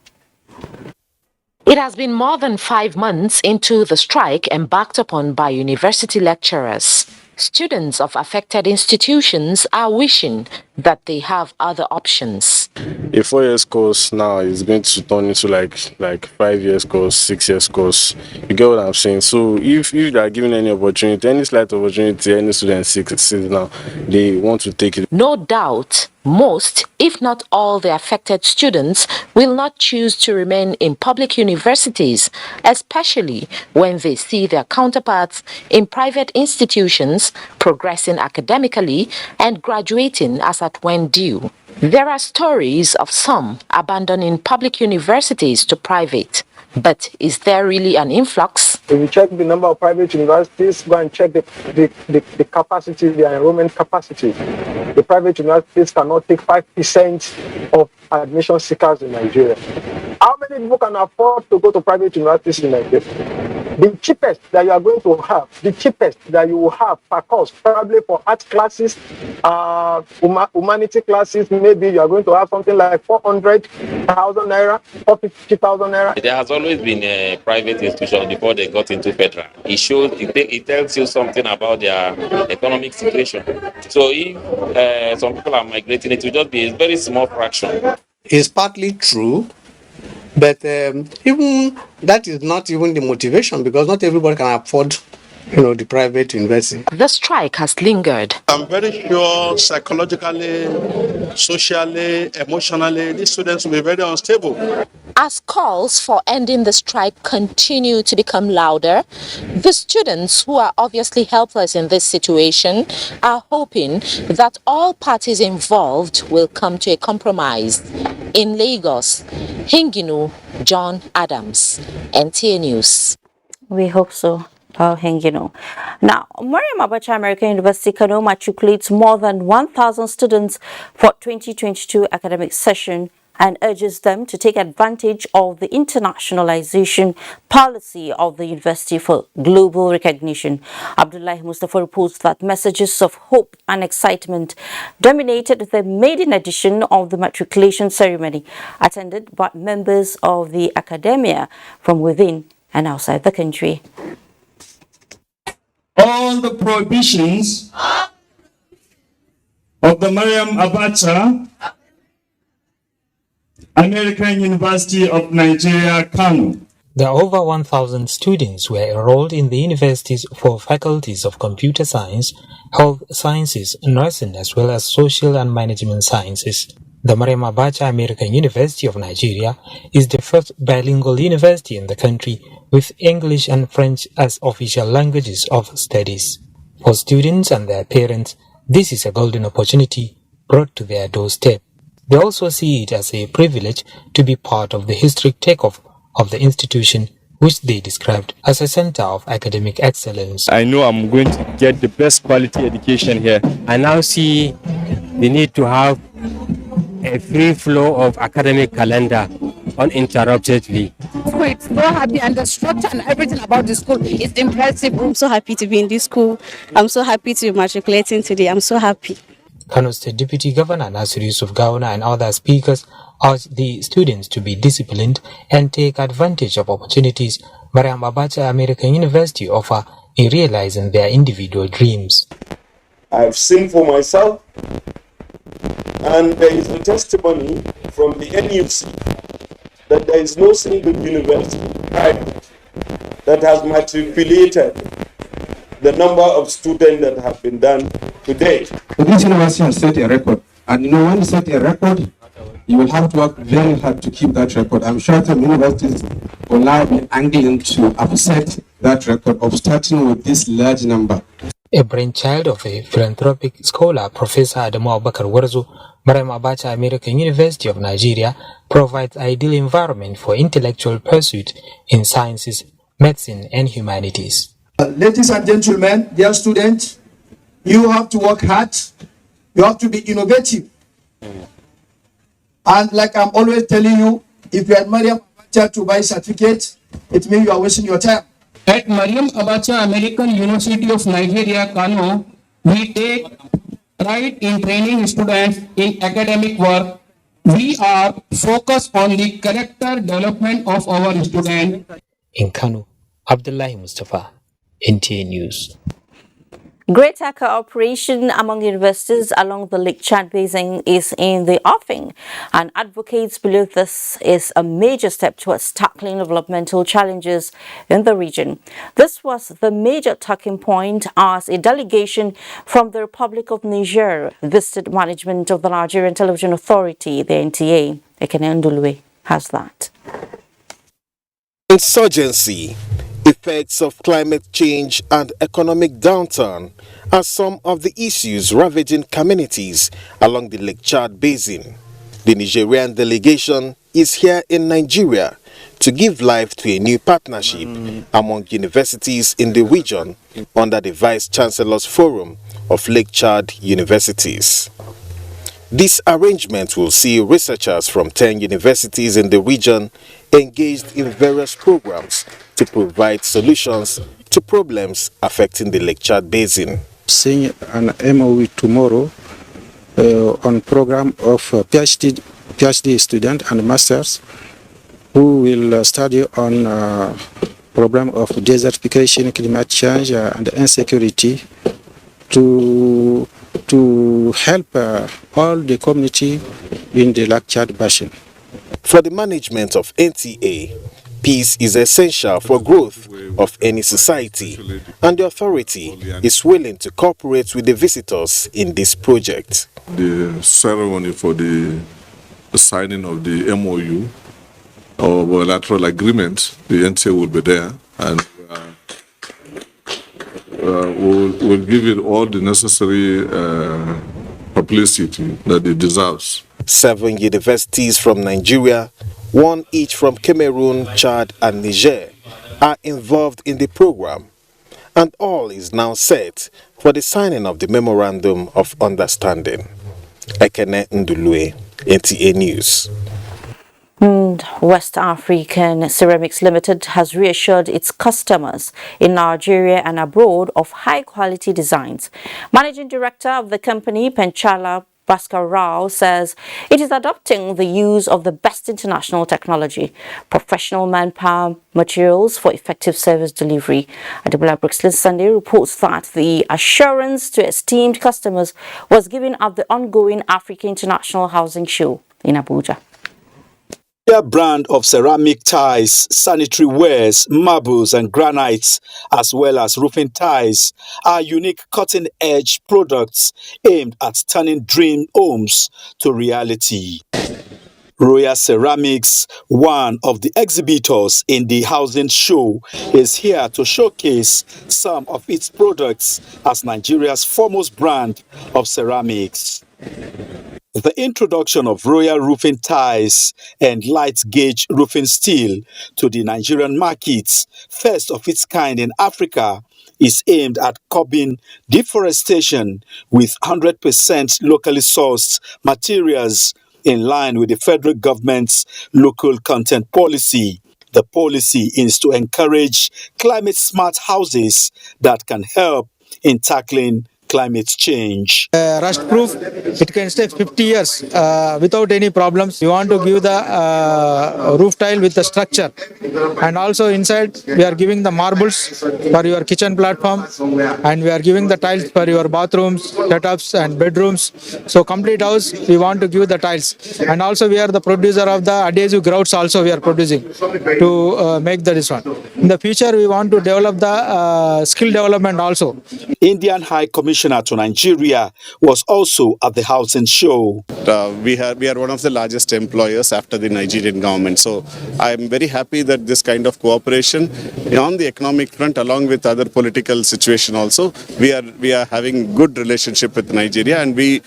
It has been more than 5 months into the strike embarked upon by university lecturers. Students of affected institutions are wishing that they have other options. A 4 years course now is going to turn into like 5 years course, 6 years course. You get what I'm saying? So if you are given any opportunity, any slight opportunity, any student seeks now, they want to take it. No doubt, most, if not all the affected students will not choose to remain in public universities, especially when they see their counterparts in private institutions progressing academically and graduating as at when due. There are stories of some abandoning public universities to private. But is there really an influx? If you check the number of private universities, go and check the capacity, the enrollment capacity. The private universities cannot take 5% of admission seekers in Nigeria. How many people can afford to go to private universities in Nigeria? The cheapest that you are going to have, the cheapest that you will have per course, probably for art classes, humanity classes, maybe you are going to have something like 400,000 naira, 450,000 naira. There has always been a private institution before they got into federal. It tells you something about their economic situation. So if some people are migrating, it will just be a very small fraction. It's partly true. But even that is not even the motivation, because not everybody can afford, the private university. The strike has lingered. I'm very sure psychologically, socially, emotionally, these students will be very unstable. As calls for ending the strike continue to become louder, the students, who are obviously helpless in this situation, are hoping that all parties involved will come to a compromise. In Lagos, Hingino John Adams, NTA News. We hope so. Hengino. Now, Mariam Abacha American University Kano matriculates more than 1,000 students for 2022 academic session and urges them to take advantage of the internationalization policy of the university for global recognition. Abdullahi Mustafa reports that messages of hope and excitement dominated the maiden edition of the matriculation ceremony, attended by members of the academia from within and outside the country. All the prohibitions of the Mariam Abacha American University of Nigeria, Kano. There are over 1,000 students were enrolled in the universities for faculties of computer science, health sciences, nursing, as well as social and management sciences. The Mariam Abacha American University of Nigeria is the first bilingual university in the country with English and French as official languages of studies. For students and their parents, this is a golden opportunity brought to their doorstep. They also see it as a privilege to be part of the historic takeoff of the institution, which they described as a center of academic excellence. I know I'm going to get the best quality education here. I now see the need to have a free flow of academic calendar uninterruptedly. It's so happy, and the structure and everything about the school is impressive. I'm so happy to be in this school. I'm so happy to be matriculating today. I'm so happy. Kano State Deputy Governor Nasir Yusuf Gawuna and other speakers urged the students to be disciplined and take advantage of opportunities Mariam Abacha American University offer in realizing their individual dreams. I've seen for myself, and there is a testimony from the NUC that there is no single university that has matriculated the number of students that have been done today. This university has set a record, and when you set a record, you will have to work very hard to keep that record. I'm sure some universities will now be angling to upset that record of starting with this large number. A brainchild of a philanthropic scholar, Professor Adamu Abubakar Warzo, Mariam Abacha American University of Nigeria provides ideal environment for intellectual pursuit in sciences, medicine, and humanities. Ladies and gentlemen, dear students, you have to work hard. You have to be innovative. And like I'm always telling you, if you are Mariam Abacha to buy certificate, it means you are wasting your time. At Mariam Abacha American University of Nigeria, Kano, we take pride in training students in academic work. We are focused on the character development of our students. In Kano, Abdullahi Mustafa, NTA News. Greater cooperation among universities along the Lake Chad Basin is in the offing, and advocates believe this is a major step towards tackling developmental challenges in the region. This was the major talking point as a delegation from the Republic of Niger visited management of the Nigerian Television Authority, the NTA. Ekene Ndulwe has that. Insurgency, effects of climate change and economic downturn are some of the issues ravaging communities along the Lake Chad Basin. The Nigerian delegation is here in Nigeria to give life to a new partnership among universities in the region under the Vice Chancellor's Forum of Lake Chad Universities. This arrangement will see researchers from 10 universities in the region engaged in various programs to provide solutions to problems affecting the Lake Chad Basin. Seeing an MOU tomorrow on program of PhD student and masters who will study on problem of desertification, climate change and insecurity to help all the community in the Lake Chad Basin. For the management of NTA, peace is essential for growth of any society, and the authority is willing to cooperate with the visitors in this project. The ceremony for the signing of the MOU or bilateral agreement, the NTA will be there, and we'll give it all the necessary publicity that it deserves. 7 universities from Nigeria, 1 each from Cameroon, Chad and Niger, are involved in the program, and all is now set for the signing of the Memorandum of Understanding. Ekene Ndulwe, NTA News. West African Ceramics Limited has reassured its customers in Nigeria and abroad of high-quality designs. Managing Director of the company, Penchala Bhaskar Rao, says it is adopting the use of the best international technology, professional manpower, materials for effective service delivery. Adebola Brixlin Sunday reports that the assurance to esteemed customers was given at the ongoing Africa International Housing Show in Abuja. Their brand of ceramic tiles, sanitary wares, marbles and granites, as well as roofing tiles, are unique cutting-edge products aimed at turning dream homes to reality. Royal Ceramics, one of the exhibitors in the housing show, is here to showcase some of its products as Nigeria's foremost brand of ceramics. The introduction of Royal roofing tiles and light gauge roofing steel to the Nigerian markets, first of its kind in Africa, is aimed at curbing deforestation with 100% locally sourced materials in line with the federal government's local content policy. The policy is to encourage climate-smart houses that can help in tackling climate change. Rust proof, it can stay 50 years without any problems. You want to give the roof tile with the structure, and also inside we are giving the marbles for your kitchen platform, and we are giving the tiles for your bathrooms, setups and bedrooms. So complete house we want to give the tiles, and also we are the producer of the adhesive grouts also we are producing to make this one. In the future we want to develop the skill development also. Indian High Commissioner to Nigeria was also at the housing show. We are one of the largest employers after the Nigerian government. So I am very happy that this kind of cooperation on the economic front, along with other political situation also, we are having good relationship with Nigeria, and we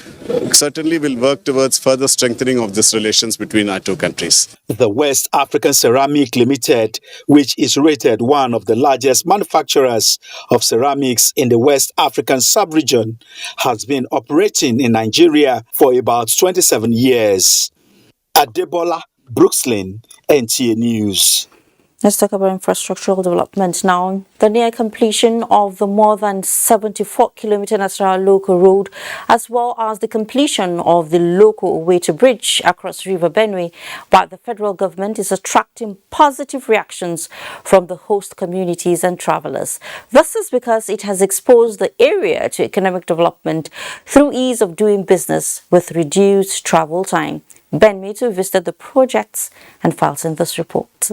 certainly will work towards further strengthening of these relations between our two countries. The West African Ceramic Limited, which is rated Limited, one of the largest manufacturers of ceramics in the West African sub-region, has been operating in Nigeria for about 27 years. Adebola Brookslyn, NTA News. Let's talk about infrastructural development now. The near completion of the more than 74-kilometer National Local Road, as well as the completion of the local Onitsha Bridge across River Benue by the federal government, is attracting positive reactions from the host communities and travelers. This is because it has exposed the area to economic development through ease of doing business with reduced travel time. Ben Metu visited the projects and files in this report.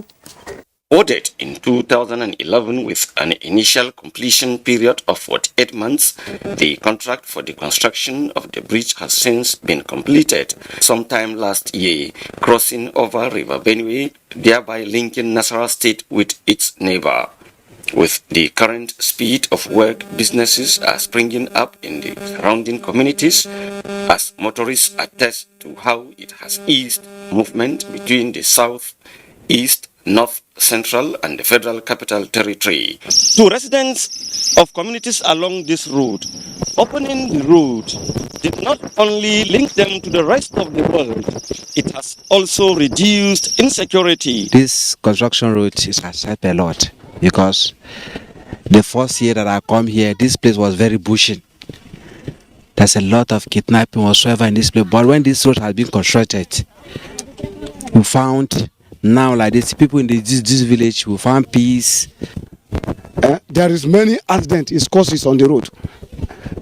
Awarded in 2011 with an initial completion period of 48 months, the contract for the construction of the bridge has since been completed sometime last year, crossing over River Benue, thereby linking Nasarawa State with its neighbor. With the current speed of work, businesses are springing up in the surrounding communities as motorists attest to how it has eased movement between the south, east, north, central and the federal capital territory. To residents of communities along this road, opening the road did not only link them to the rest of the world, it has also reduced insecurity. This construction road has helped a lot because the first year that I come here, this place was very bushy. There's a lot of kidnapping whatsoever in this place, but when this road has been constructed, we found now, like this, people in this village will find peace. There is many accidents, causes on the road.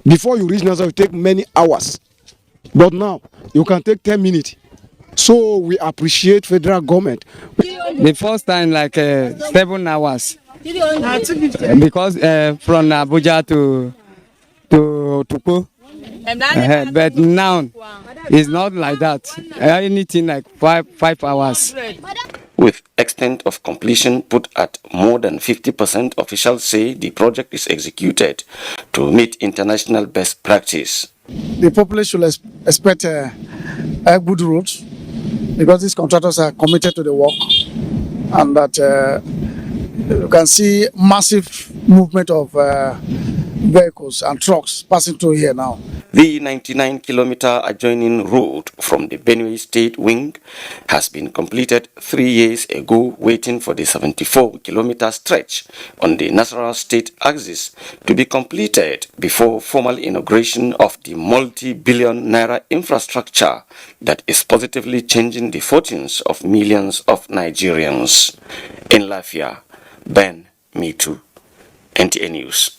Before you reach Nazareth, it take many hours, but now you can take 10 minutes. So we appreciate federal government. The first time, like 7 hours, because from Abuja to Tuku. But now it's not like that. Anything like five hours. With extent of completion put at more than 50%, officials say the project is executed to meet international best practice. The population should expect a good roads because these contractors are committed to the work, and that you can see massive movement of vehicles and trucks passing through here now. The 99-kilometer adjoining road from the Benue State Wing has been completed 3 years ago, waiting for the 74-kilometer stretch on the Nasarawa State axis to be completed before formal inauguration of the multi-billion naira infrastructure that is positively changing the fortunes of millions of Nigerians. In Lafia, Ben Mitu, NTA News.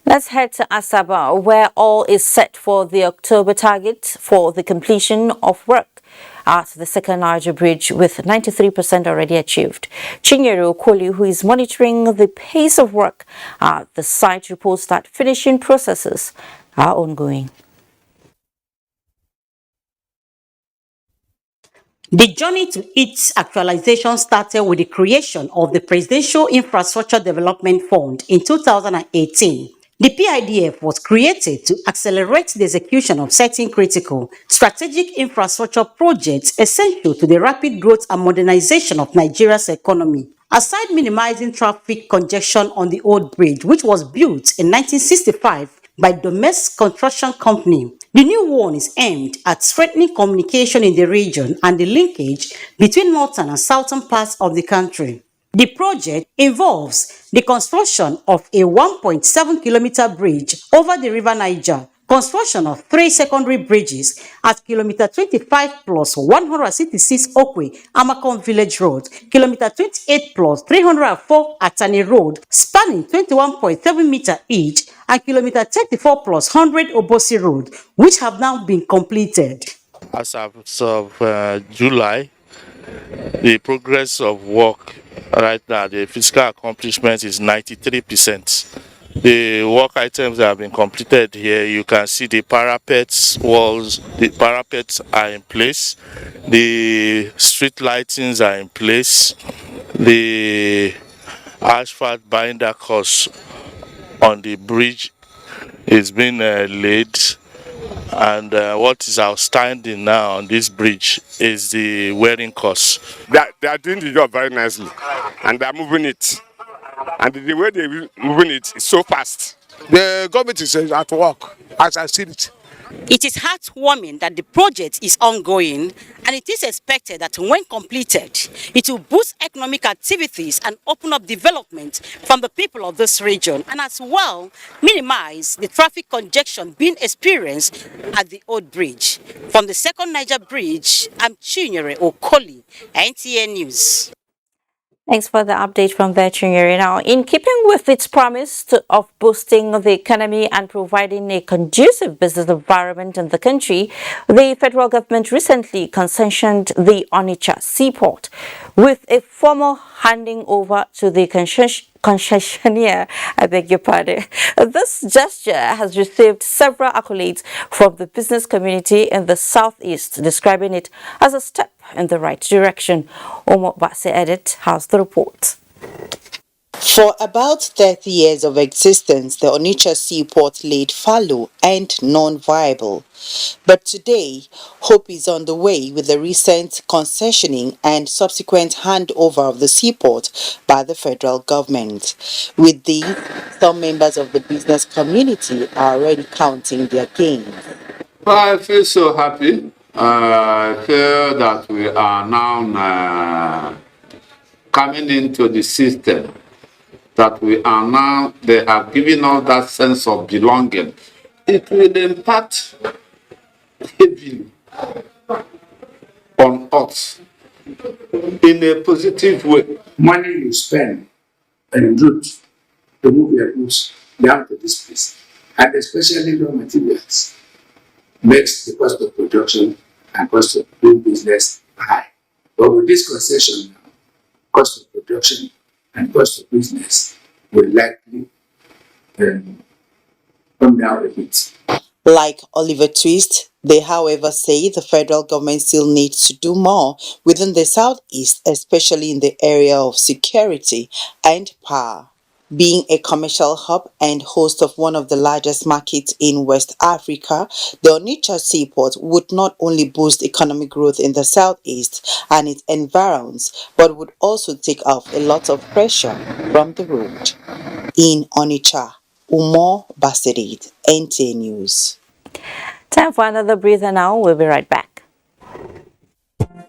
Let's head to Asaba, where all is set for the October target for the completion of work at the second Niger Bridge, with 93% already achieved. Chinyere Okoli, who is monitoring the pace of work at the site, reports that finishing processes are ongoing. The journey to its actualization started with the creation of the Presidential Infrastructure Development Fund in 2018. The PIDF was created to accelerate the execution of certain critical strategic infrastructure projects essential to the rapid growth and modernization of Nigeria's economy. Aside minimizing traffic congestion on the old bridge, which was built in 1965 by Domestic Construction Company, the new one is aimed at strengthening communication in the region and the linkage between northern and southern parts of the country. The project involves the construction of a 1.7-kilometer bridge over the River Niger, construction of 3 secondary bridges at kilometer 25 plus 166 Okwe, Amakon Village Road, kilometer 28 plus 304 Atani Road, spanning 21.7 meters each, and kilometer 34 plus 100 Obosi Road, which have now been completed. As of July, the progress of work right now, the physical accomplishment is 93%. The work items that have been completed here, you can see the parapets, walls, the parapets are in place, the street lightings are in place, the asphalt binder course on the bridge is being laid. And what is outstanding now on this bridge is the wearing course. They are doing the job very nicely, and they are moving it. And the way they moving it is so fast. The government is at work, as I see it. It is heartwarming that the project is ongoing, and it is expected that when completed, it will boost economic activities and open up development from the people of this region, and as well minimize the traffic congestion being experienced at the old bridge. From the second Niger Bridge, I'm Chinyere Okoli, NTA News. Thanks for the update from there, Chinyere. Now, in keeping with its promise of boosting the economy and providing a conducive business environment in the country, the federal government recently concessioned the Onitsha Seaport with a formal handing over to the concessionaire, I beg your pardon. This gesture has received several accolades from the business community in the southeast, describing it as a step in the right direction. Umar Edit has the report. For about 30 years of existence, the Onitsha Seaport laid fallow and non-viable. But today, hope is on the way with the recent concessioning and subsequent handover of the seaport by the federal government. With these, some members of the business community are already counting their gains. I feel so happy. I feel that we are now coming into the system. That we are now, they have given us that sense of belonging. It will impact heavily on us in a positive way. Money you spend en route to move your goods down to this place, and especially raw materials, makes the cost of production and cost of doing business high. But with this concession now, cost of production and cost of business will likely come down a bit. Like Oliver Twist, they however say the federal government still needs to do more within the southeast, especially in the area of security and power. Being a commercial hub and host of one of the largest markets in West Africa, the Onitsha Seaport would not only boost economic growth in the southeast and its environs, but would also take off a lot of pressure from the road. In Onitsha, Umar Basirid, NTA News. Time for another breather now. We'll be right back.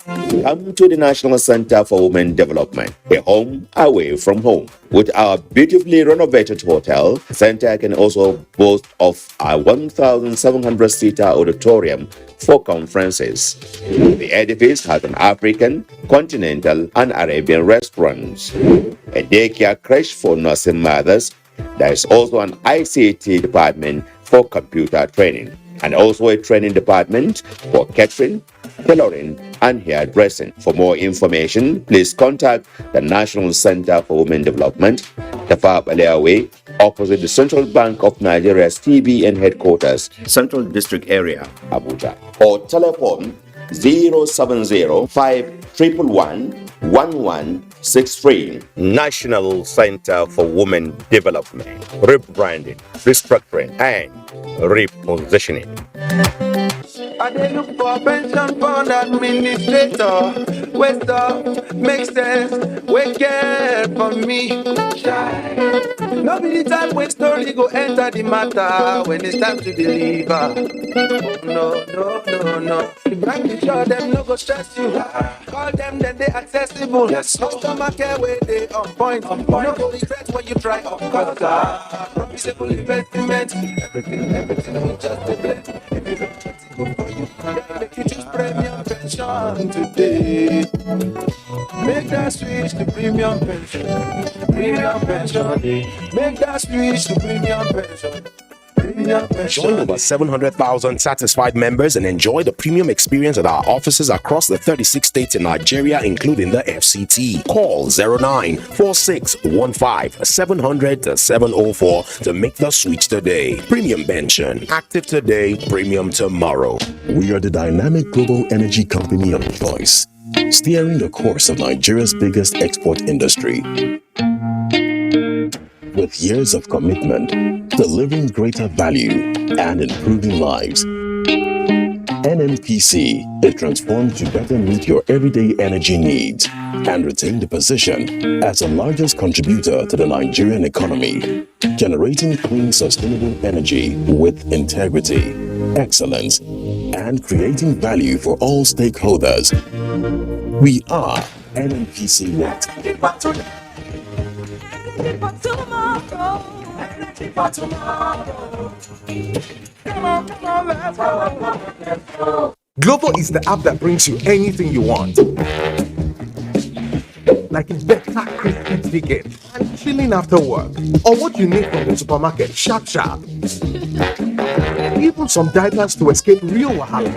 Come to the National Center for Women Development, a home away from home. With our beautifully renovated hotel, the center can also boast of a 1,700-seater auditorium for conferences. The edifice has an African, continental, and Arabian restaurants, a daycare creche for nursing mothers. There is also an ICT department for computer training, and also a training department for catering, tailoring, and hairdressing. For more information, please contact the National Center for Women Development, Tafab Aliawe, opposite the Central Bank of Nigeria's TBN headquarters, Central District Area, Abuja, or telephone 070-511-1163. National Center for Women Development, rebranding, restructuring, and repositioning. I dey look for pension fund administrator. Wait up, make sense, wait care for me. No be the time when story go enter the matter when it's time to deliver. No. The bank sure them no go stress you. Call them then they accessible. Yes, customer care where they on point. No go regret when you try up cut. Promisable investment. Everything will just a blend. Make you choose premium pension today. Make that switch to premium pension. Premium pension. Make that switch to premium pension. Join over 700,000 satisfied members and enjoy the premium experience at our offices across the 36 states in Nigeria, including the FCT. Call 094615-700-704 to make the switch today. Premium pension. Active today, premium tomorrow. We are the dynamic global energy company of choice, steering the course of Nigeria's biggest export industry. With years of commitment, delivering greater value and improving lives. NNPC is transformed to better meet your everyday energy needs and retain the position as the largest contributor to the Nigerian economy, generating clean, sustainable energy with integrity, excellence, and creating value for all stakeholders. We are NNPC Net. Global is the app that brings you anything you want. Like a better crispy chicken and chilling after work. Or what you need from the supermarket, sharp. Even some diapers to escape real wahala.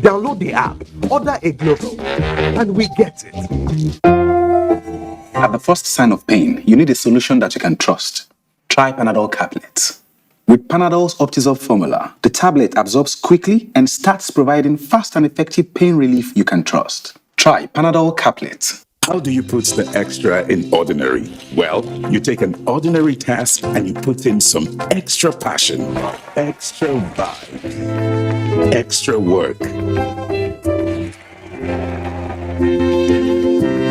Download the app, order a Global, and we get it. At the first sign of pain, you need a solution that you can trust. Try Panadol Caplets. With Panadol's Optizorb formula, the tablet absorbs quickly and starts providing fast and effective pain relief you can trust. Try Panadol Caplets. How do you put the extra in ordinary? Well, you take an ordinary task and you put in some extra passion, extra vibe, extra work.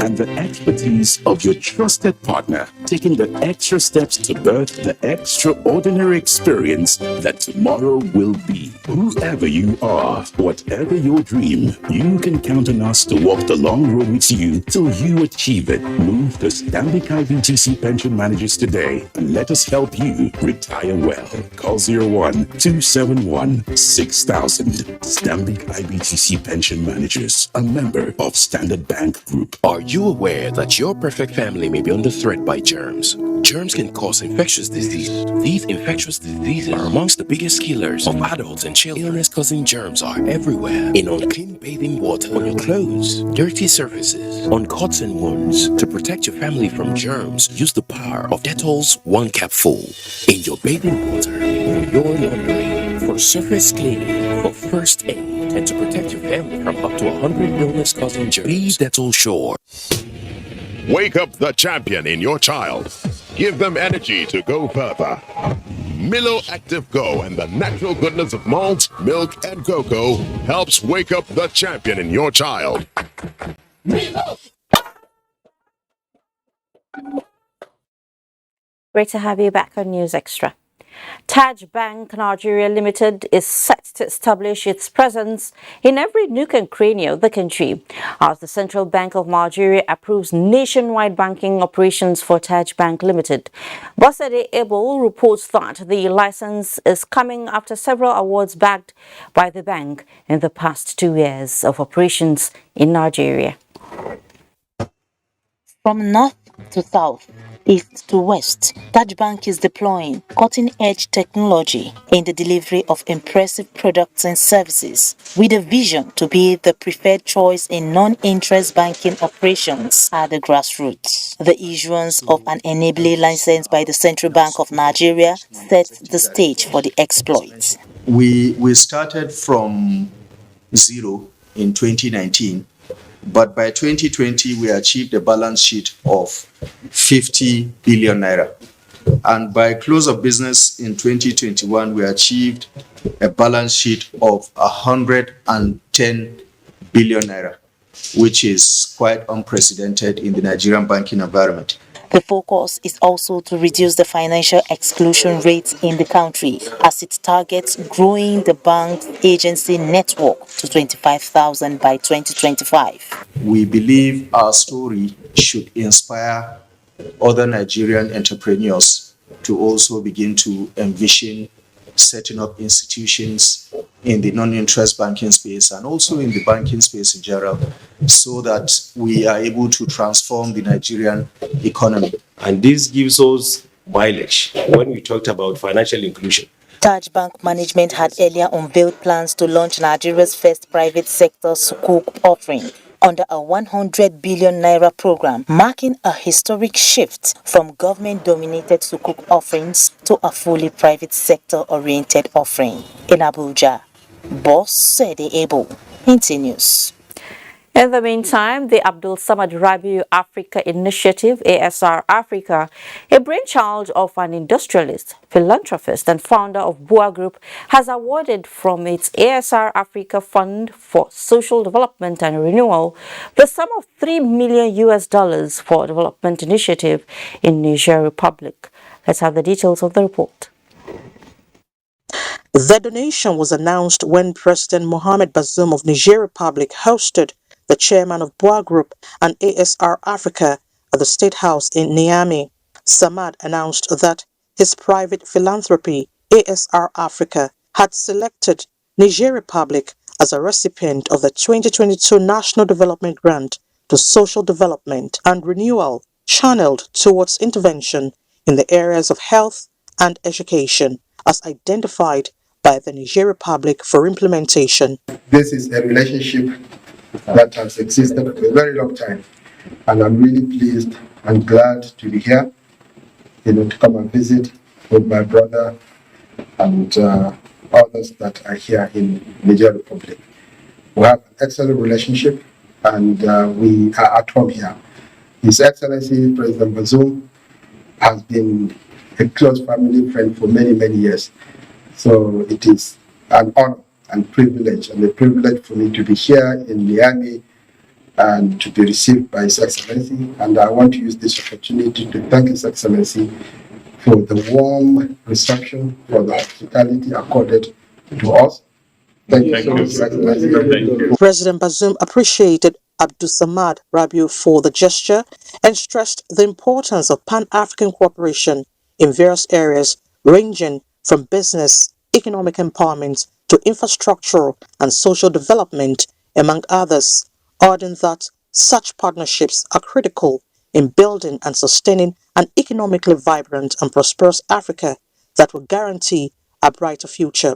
And the expertise of your trusted partner, taking the extra steps to birth the extraordinary experience that tomorrow will be. Whoever you are, whatever your dream, you can count on us to walk the long road with you till you achieve it. Move to Stanbic IBTC Pension Managers today and let us help you retire well. Call 01-271-6000. Stanbic IBTC Pension Managers, a member of Standard Bank Group. Are you aware that your perfect family may be under threat by germs? Germs can cause infectious diseases. These infectious diseases are amongst the biggest killers of adults and children. Illness-causing germs are everywhere. In unclean bathing water, on your clothes, dirty surfaces, on cuts and wounds. To protect your family from germs, use the power of Dettol's 1 capful. In your bathing water, for your laundry, for surface cleaning, for first aid, and to protect your family from up to 100 illness-causing germs. Be Dettol Sure. Wake up the champion in your child. Give them energy to go further. Milo Active Go and the natural goodness of malt, milk, and cocoa helps wake up the champion in your child. Milo. Great to have you back on News Extra. Taj Bank Nigeria Limited is set to establish its presence in every nook and cranny of the country as the Central Bank of Nigeria approves nationwide banking operations for Taj Bank Limited. Bosede Abel reports that the license is coming after several awards bagged by the bank in the past 2 years of operations in Nigeria. From north to south, east to west, Taj Bank is deploying cutting-edge technology in the delivery of impressive products and services with a vision to be the preferred choice in non-interest banking operations at the grassroots. The issuance of an enabling license by the Central Bank of Nigeria sets the stage for the exploits. We started from zero in 2019. But by 2020, we achieved a balance sheet of 50 billion naira. And by close of business in 2021, we achieved a balance sheet of 110 billion naira, which is quite unprecedented in the Nigerian banking environment. The focus is also to reduce the financial exclusion rates in the country as it targets growing the bank's agency network to 25,000 by 2025. We believe our story should inspire other Nigerian entrepreneurs to also begin to envision setting up institutions in the non-interest banking space and also in the banking space in general, so that we are able to transform the Nigerian economy. And this gives us mileage when we talked about financial inclusion. Taj Bank management had earlier unveiled plans to launch Nigeria's first private sector sukuk offering under a 100 billion naira program, marking a historic shift from government-dominated sukuk offerings to a fully private sector-oriented offering. In Abuja, Boss said able. NTA News. In the meantime, the Abdul Samad Rabiu Africa Initiative, ASR Africa, a brainchild of an industrialist, philanthropist and founder of Buba Group, has awarded from its ASR Africa Fund for Social Development and Renewal the sum of $3 million for development initiative in Niger Republic. Let's have the details of the report. The donation was announced when President Mohamed Bazoum of Niger Republic hosted the chairman of Buba Group and ASR Africa at the State House in Niamey. Samad announced that his private philanthropy, ASR Africa, had selected Niger Republic as a recipient of the 2022 National Development Grant to Social Development and Renewal, channeled towards intervention in the areas of health and education, as identified by the Niger Republic for implementation. This is a relationship that has existed for a very long time, and I'm really pleased and glad to be here, to come and visit with my brother and others that are here in Niger Republic. We have an excellent relationship, and we are at home here. His Excellency President Bazoum has been a close family friend for many, many years. So it is an honor and privilege, and a privilege for me to be here in Miami and to be received by His Excellency. And I want to use this opportunity to thank His Excellency for the warm reception, for the hospitality accorded to us. Thank you so much, His Excellency. President Bazoum appreciated Abdul Samad Rabiu for the gesture and stressed the importance of Pan-African cooperation in various areas, ranging from business, economic empowerment to infrastructural and social development, among others, adding that such partnerships are critical in building and sustaining an economically vibrant and prosperous Africa that will guarantee a brighter future.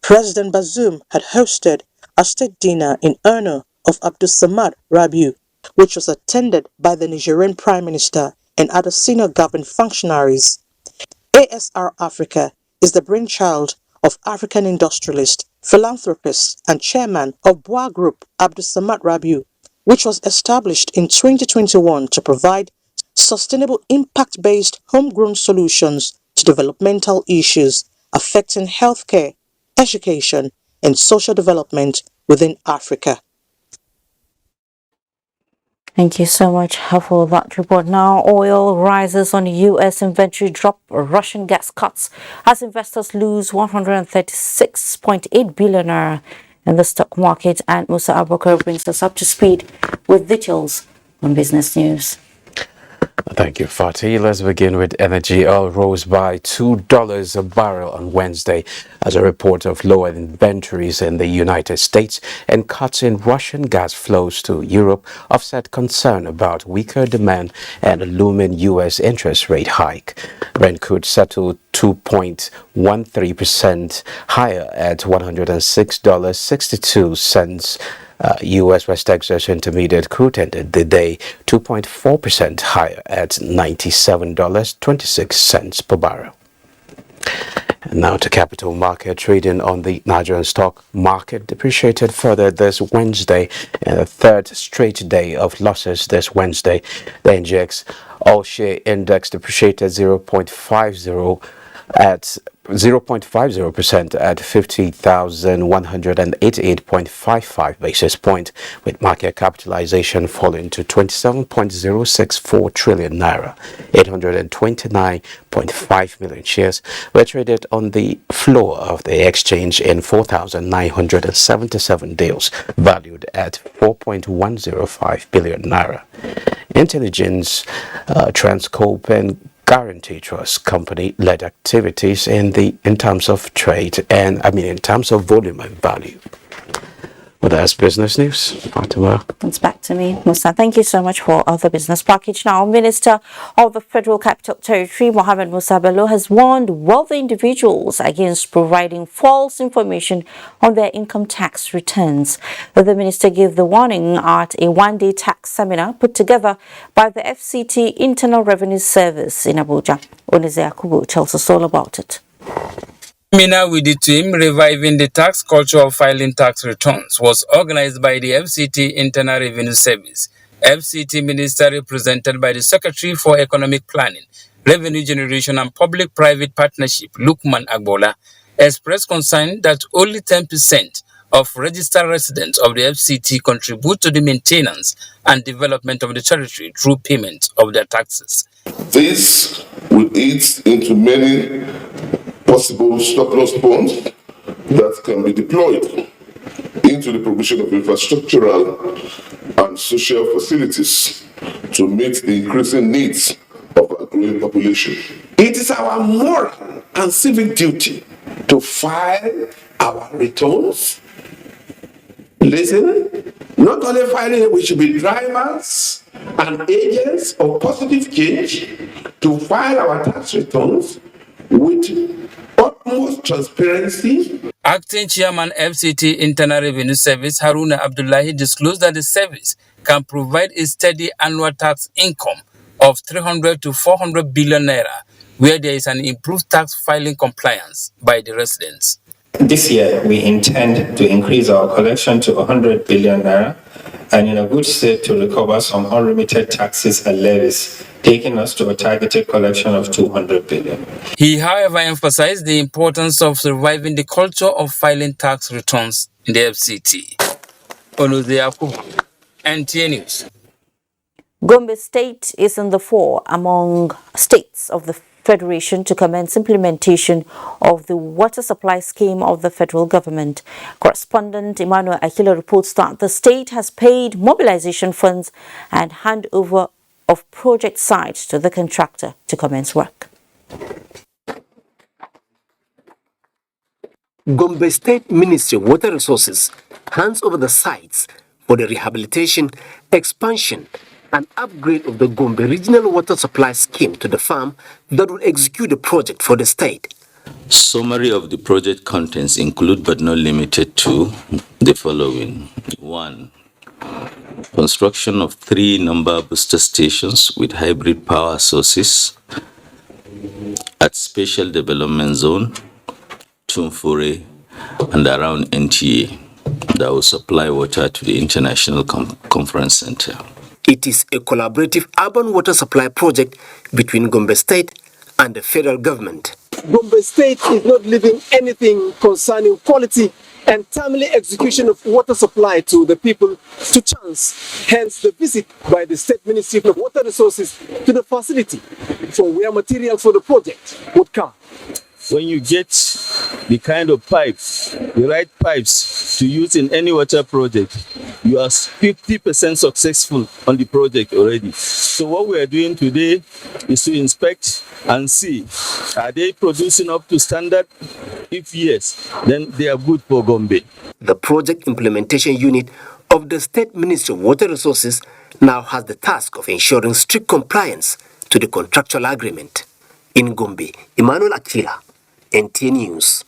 President Bazoum had hosted a state dinner in honor of Abdul Samad Rabiu, which was attended by the Nigerian Prime Minister and other senior government functionaries. ASR Africa is the brainchild of African industrialist, philanthropist and chairman of Buba Group Abdul Samad Rabiu, which was established in 2021 to provide sustainable impact-based homegrown solutions to developmental issues affecting healthcare, education and social development within Africa. Thank you so much for that report. Now, oil rises on U.S. inventory drop, Russian gas cuts as investors lose 136.8 billion naira in the stock market. And Musa Abubakar brings us up to speed with details on business news. Thank you, Fatih. Let's begin with energy. Oil rose by $2 a barrel on Wednesday as a report of lower inventories in the United States and cuts in Russian gas flows to Europe offset concern about weaker demand and a looming U.S. interest rate hike. Brent crude settled 2.13% higher at $106.62. U.S. West Texas Intermediate crude ended the day 2.4% higher at $97.26 per barrel. And now to capital market. Trading on the Nigerian stock market depreciated further this Wednesday, and a third straight day of losses this Wednesday. The NGX all-share index depreciated 0.50% at 50,188.55 basis point, with market capitalization falling to 27.064 trillion naira. 829.5 million shares were traded on the floor of the exchange in 4,977 deals, valued at 4.105 billion naira. Intelligence, Transcope and Guarantee Trust Company led activities in terms of trade and in terms of volume and value. Well, that's business news. Fatima. It's back to me, Musa. Thank you so much for the business package. Now, Minister of the Federal Capital Territory, Mohamed Musa Bello, has warned wealthy individuals against providing false information on their income tax returns. The minister gave the warning at a one-day tax seminar put together by the FCT Internal Revenue Service in Abuja. Onitsha Seaport tells us all about it. Seminar with the team Reviving the Tax Culture of Filing Tax Returns was organized by the FCT Internal Revenue Service. FCT Minister, represented by the Secretary for Economic Planning, Revenue Generation and Public-Private Partnership, Lukman Agbola, expressed concern that only 10% of registered residents of the FCT contribute to the maintenance and development of the territory through payment of their taxes. This will eat into many possible surplus funds that can be deployed into the provision of infrastructural and social facilities to meet the increasing needs of our growing population. It is our moral and civic duty to file our returns. Listen, not only filing, we should be drivers and agents of positive change to file our tax returns with utmost transparency. Acting Chairman FCT Internal Revenue Service Haruna Abdullahi disclosed that the service can provide a steady annual tax income of 300 to 400 billion naira, where there is an improved tax filing compliance by the residents. This year, we intend to increase our collection to 100 billion naira and in a good state to recover some unremitted taxes and levies, taking us to a targeted collection of 200 billion. He, however, emphasized the importance of surviving the culture of filing tax returns in the FCT. Onuze Yakubu, NTA News. Gombe State is in the fore among states of the Federation to commence implementation of the water supply scheme of the federal government. Correspondent Emmanuel Akila reports that the state has paid mobilization funds and handover of project sites to the contractor to commence work. Gombe State Ministry of Water Resources hands over the sites for the rehabilitation, expansion and upgrade of the Gombe Regional Water Supply Scheme to the firm that will execute the project for the state. Summary of the project contents include but not limited to the following. 1. Construction of 3 number booster stations with hybrid power sources at Special Development Zone, Tumfure and around NTA that will supply water to the International Conference Center. It is a collaborative urban water supply project between Gombe State and the federal government. Gombe State is not leaving anything concerning quality and timely execution of water supply to the people to chance. Hence the visit by the State Ministry of Water Resources to the facility from where materials for the project would come. When you get the kind of pipes, the right pipes to use in any water project, you are 50% successful on the project already. So what we are doing today is to inspect and see, are they producing up to standard? If yes, then they are good for Gombe. The project implementation unit of the State Ministry of Water Resources now has the task of ensuring strict compliance to the contractual agreement. In Gombe, Emmanuel Akila, NTA News.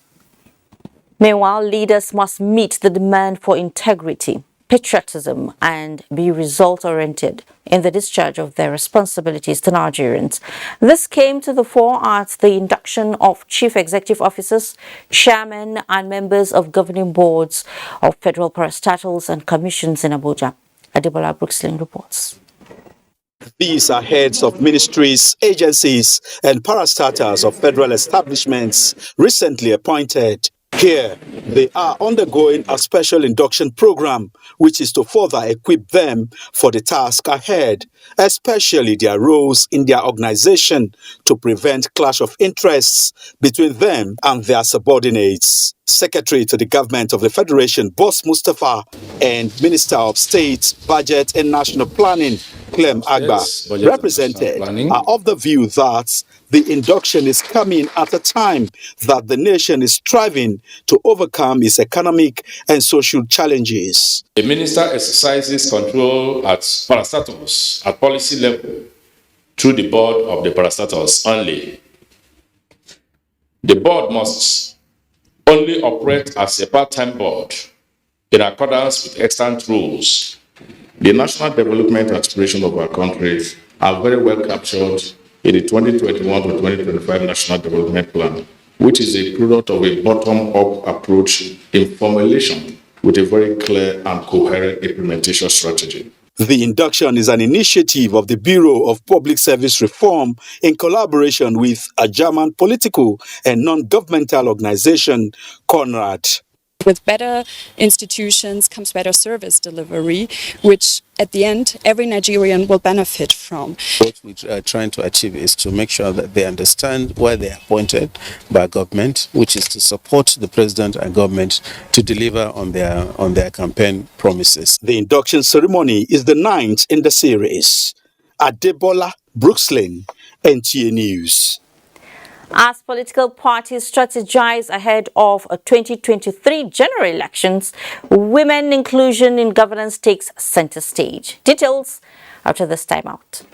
Meanwhile, leaders must meet the demand for integrity, patriotism, and be result-oriented in the discharge of their responsibilities to Nigerians. This came to the fore at the induction of chief executive officers, chairmen, and members of governing boards of federal parastatals and commissions in Abuja. Adebola Brooksling reports. These are heads of ministries, agencies, and parastatals of federal establishments recently appointed. Here, they are undergoing a special induction program, which is to further equip them for the task ahead, especially their roles in their organization to prevent clash of interests between them and their subordinates. Secretary to the Government of the Federation, Boss Mustafa, and Minister of State, Budget and National Planning, Clem Agba, represented, are of the view that the induction is coming at a time that the nation is striving to overcome its economic and social challenges. The minister exercises control at parastatals at policy level through the board of the parastatals only. The board must only operate as a part-time board in accordance with extant rules. The national development aspirations of our country are very well captured in the 2021 to 2025 National Development Plan. which is a product of a bottom-up approach in formulation with a very clear and coherent implementation strategy. The induction is an initiative of the Bureau of Public Service Reform in collaboration with a German political and non-governmental organization, Conrad. With better institutions comes better service delivery, which at the end, every Nigerian will benefit from. What we're trying to achieve is to make sure that they understand why they are appointed by government, which is to support the president and government to deliver on their campaign promises. The induction ceremony is the 9th in the series. Adebola Brookslyn, NTA News. As political parties strategize ahead of 2023 general elections, women inclusion in governance takes center stage. Details after this timeout.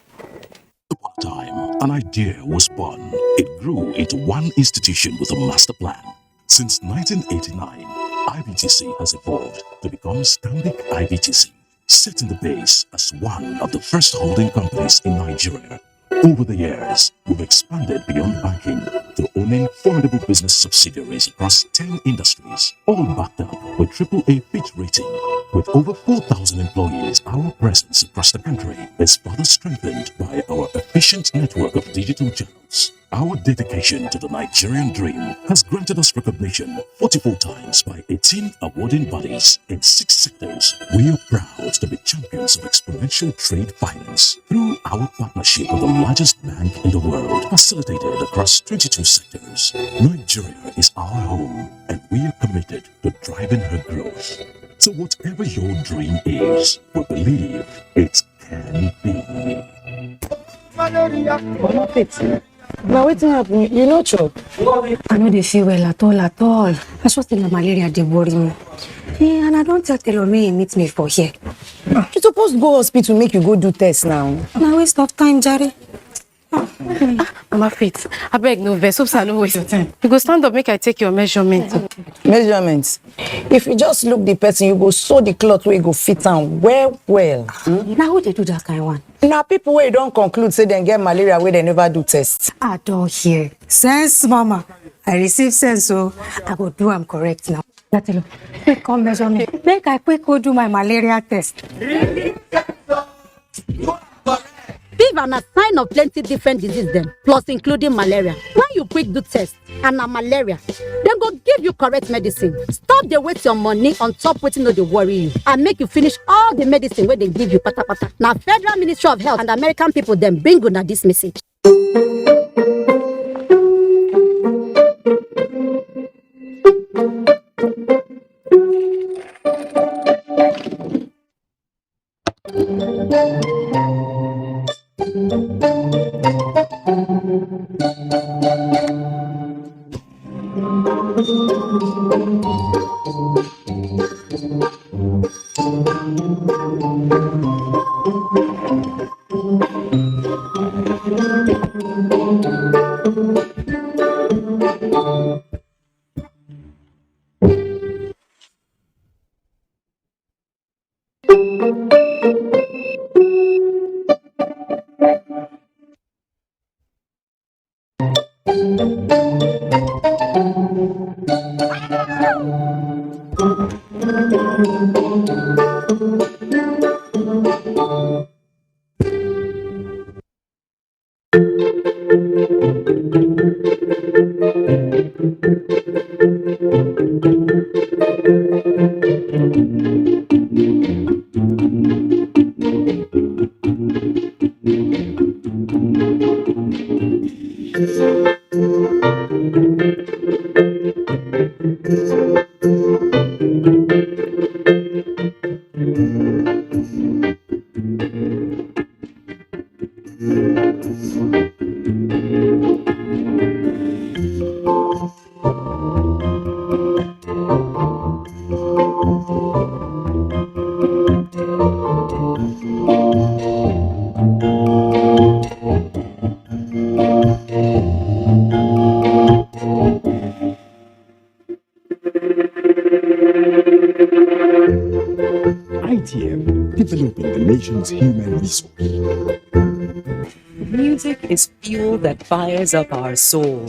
One time, an idea was born. It grew into one institution with a master plan. Since 1989, IBTC has evolved to become Stanbic IBTC, setting the base as one of the first holding companies in Nigeria. Over the years, we've expanded beyond banking to owning formidable business subsidiaries across 10 industries, all backed up with AAA Fitch rating. With over 4,000 employees, our presence across the country is further strengthened by our efficient network of digital channels. Our dedication to the Nigerian dream has granted us recognition 44 times by 18 awarding bodies in 6 sectors. We are proud to be champions of exponential trade finance through our partnership with the largest bank in the world, facilitated across 22 sectors. Nigeria is our home, and we are committed to driving her growth. So whatever your dream is, we believe it can be. Now wetin happen? You no chop. I no dey feel well at all. I just think malaria dey worry me. And I don't tell Telome meet me for here. You supposed to go hospital make you go do test now. Now waste of time, Jare. Mama Faith, I beg no vex, so I no waste your time. You go stand up, make I take your measurement. Measurements. If you just look the person, you go sew the cloth where you go fit am well. Now who they do that kind of one? Now people where don't conclude say they get malaria where they never do test. I don't hear. Sense, Mama. I receive sense, so I go do am correct now. Gatelo, quick come measure me. Make I quick go do my malaria test. Fever na sign of plenty different diseases them, plus including malaria. When you quick do test and na malaria, then go give you correct medicine. Stop the waste your money on top wetin no dey worry you, and make you finish all the medicine where they give you pata. Now Federal Ministry of Health and American people them bring una this message. Human resource. Music is fuel that fires up our soul.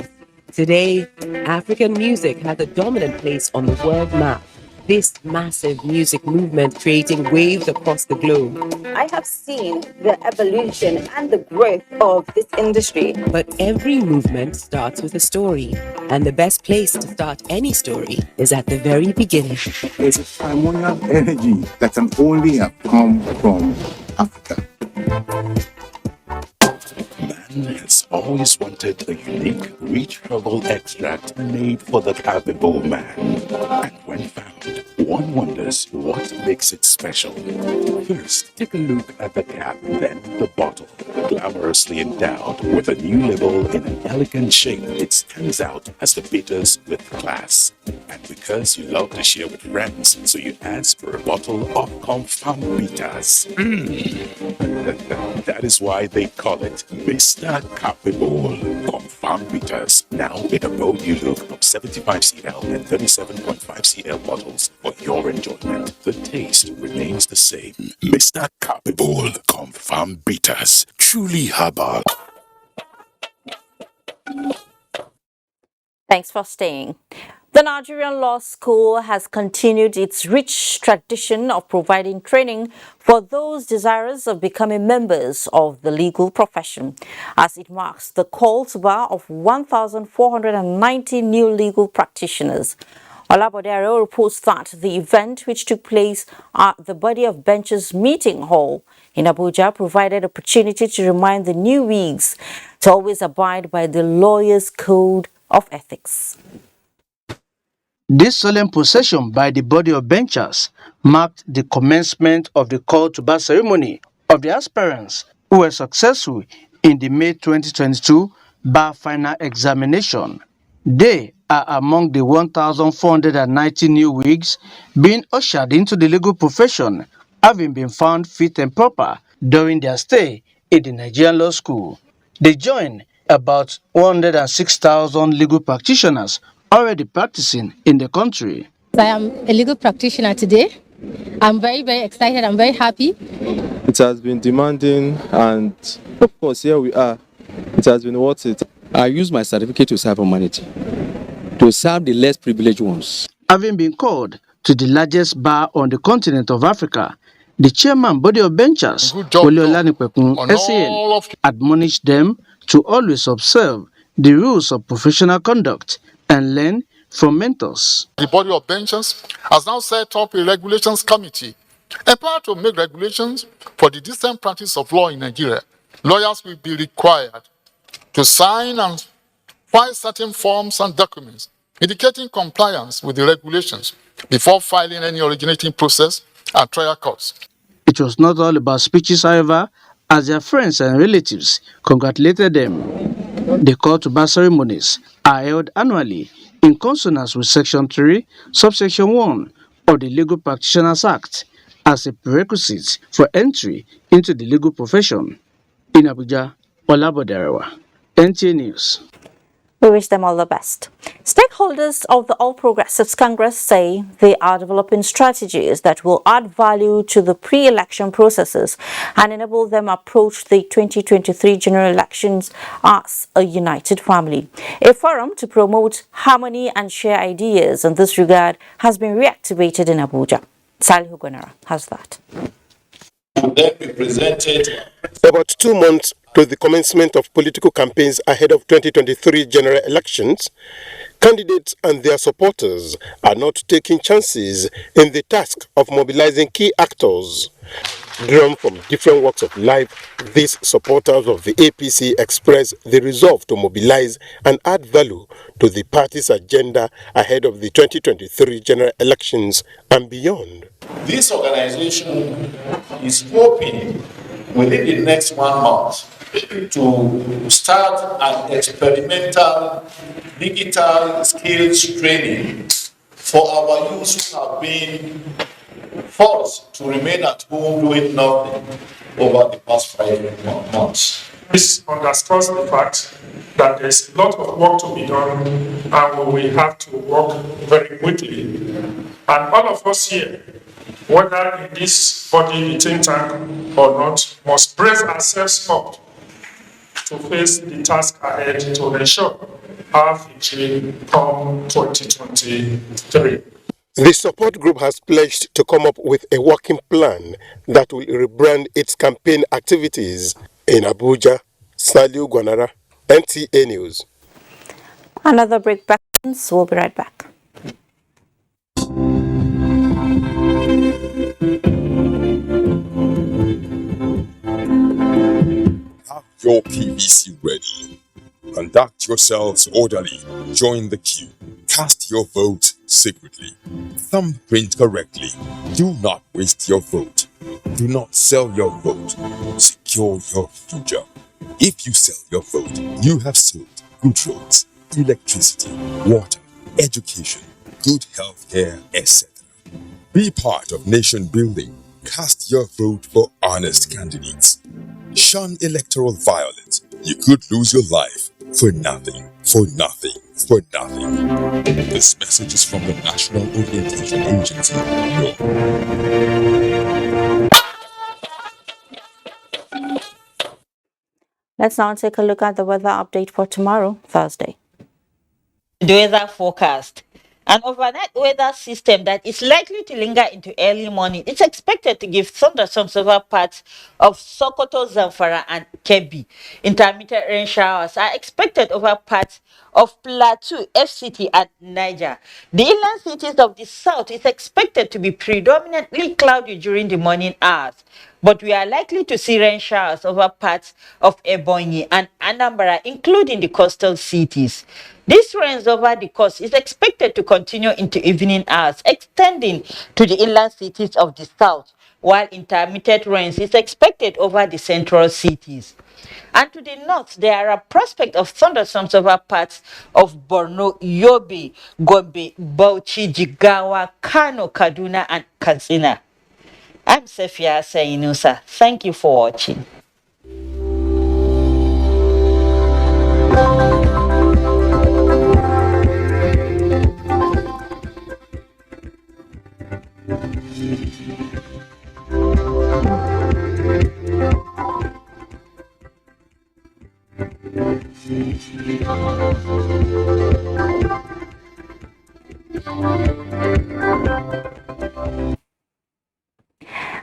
Today, African music has a dominant place on the world map. This massive music movement creating waves across the globe. I have seen the evolution and the growth of this industry. But every movement starts with a story, and the best place to start any story is at the very beginning. It's a primordial energy that can only have come from Africa. Man has always wanted a unique, rich herbal extract made for the capable man. And when found, one wonders what makes it special. First, take a look at the cap, then the bottle. Glamorously endowed with a new label in an elegant shape, it stands out as the bitters with class. And because you love to share with friends, so you ask for a bottle of confirmed bitters. That is why they call it Mr. Capable Confirmed Bitters. Now in a bold new look of 75 cl and 37.5 cl bottles for your enjoyment. The taste remains the same. Mr. Capable Confirmed Bitters. Truly herbal. Thanks for staying. The Nigerian Law School has continued its rich tradition of providing training for those desirous of becoming members of the legal profession, as it marks the call to bar of 1,490 new legal practitioners. Olabode reports that the event, which took place at the Body of Benches meeting hall in Abuja, provided opportunity to remind the newbies to always abide by the lawyer's code of ethics. This solemn procession by the Body of Benchers marked the commencement of the call to bar ceremony of the aspirants who were successful in the May 2022 bar final examination. They are among the 1,490 new wigs being ushered into the legal profession, having been found fit and proper during their stay in the Nigerian Law School. They join about 106,000 legal practitioners already practicing in the country. I am a legal practitioner today. I'm very, very excited. I'm very happy. It has been demanding, and of course, here we are. It has been worth it. I use my certificate to serve humanity, to serve the less privileged ones. Having been called to the largest bar on the continent of Africa, the chairman Body of Benchers, SAN, admonished them to always observe the rules of professional conduct and learn from mentors. The Body of Benchers has now set up a regulations committee empowered to make regulations for the decent practice of law in Nigeria. Lawyers will be required to sign and file certain forms and documents indicating compliance with the regulations before filing any originating process at trial courts. It was not all about speeches, however, as their friends and relatives congratulated them. The call to bar ceremonies are held annually in consonance with Section 3, Subsection 1 of the Legal Practitioners Act as a prerequisite for entry into the legal profession. In Abuja, Olabode, NTA News. We wish them all the best. Stakeholders of the All Progressives Congress say they are developing strategies that will add value to the pre-election processes and enable them approach the 2023 general elections as a united family. A forum to promote harmony and share ideas in this regard has been reactivated in Abuja. Salihu Gonara has that. Then we presented about 2 months to the commencement of political campaigns ahead of 2023 general elections. Candidates and their supporters are not taking chances in the task of mobilizing key actors. Drawn from different walks of life, these supporters of the APC express the resolve to mobilize and add value to the party's agenda ahead of the 2023 general elections and beyond. This organization is hoping within the next 1 month to start an experimental digital skills training for our youth who have been forced to remain at home doing nothing over the past 5 months. This underscores the fact that there's a lot of work to be done and we have to work very quickly. And all of us here, whether in this body, the think tank or not, must brace ourselves up to face the task ahead to ensure have again come 2023. The support group has pledged to come up with a working plan that will rebrand its campaign activities in Abuja. Saliu Gwanara, NTA News. Another break back. So we'll be right back. Have your PVC ready. Conduct yourselves orderly. Join the queue. Cast your vote secretly. Thumbprint correctly. Do not waste your vote. Do not sell your vote. Secure your future. If you sell your vote, you have sold good roads, electricity, water, education, good health care, etc. Be part of nation building. Cast your vote for honest candidates. Shun electoral violence. You could lose your life for nothing, for nothing, for nothing. This message is from the National Orientation Agency. Let's now take a look at the weather update for tomorrow, Thursday. The weather forecast. An overnight weather system that is likely to linger into early morning is expected to give thunderstorms over parts of Sokoto, Zamfara, and Kebbi. Intermittent rain showers are expected over parts of Plateau, FCT, and Niger. The inland cities of the south is expected to be predominantly cloudy during the morning hours, but we are likely to see rain showers over parts of Ebonyi and Anambra, including the coastal cities. This rains over the coast is expected to continue into evening hours, extending to the inland cities of the south, while intermittent rains is expected over the central cities. And to the north, there are a prospect of thunderstorms over parts of Borno, Yobe, Gombe, Bauchi, Jigawa, Kano, Kaduna, and Katsina. I'm Sefia Sainusa. Thank you for watching.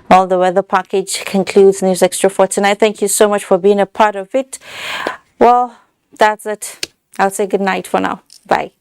Well, the weather package concludes News Extra for tonight. Thank you so much for being a part of it. Well, that's it. I'll say good night for now. Bye.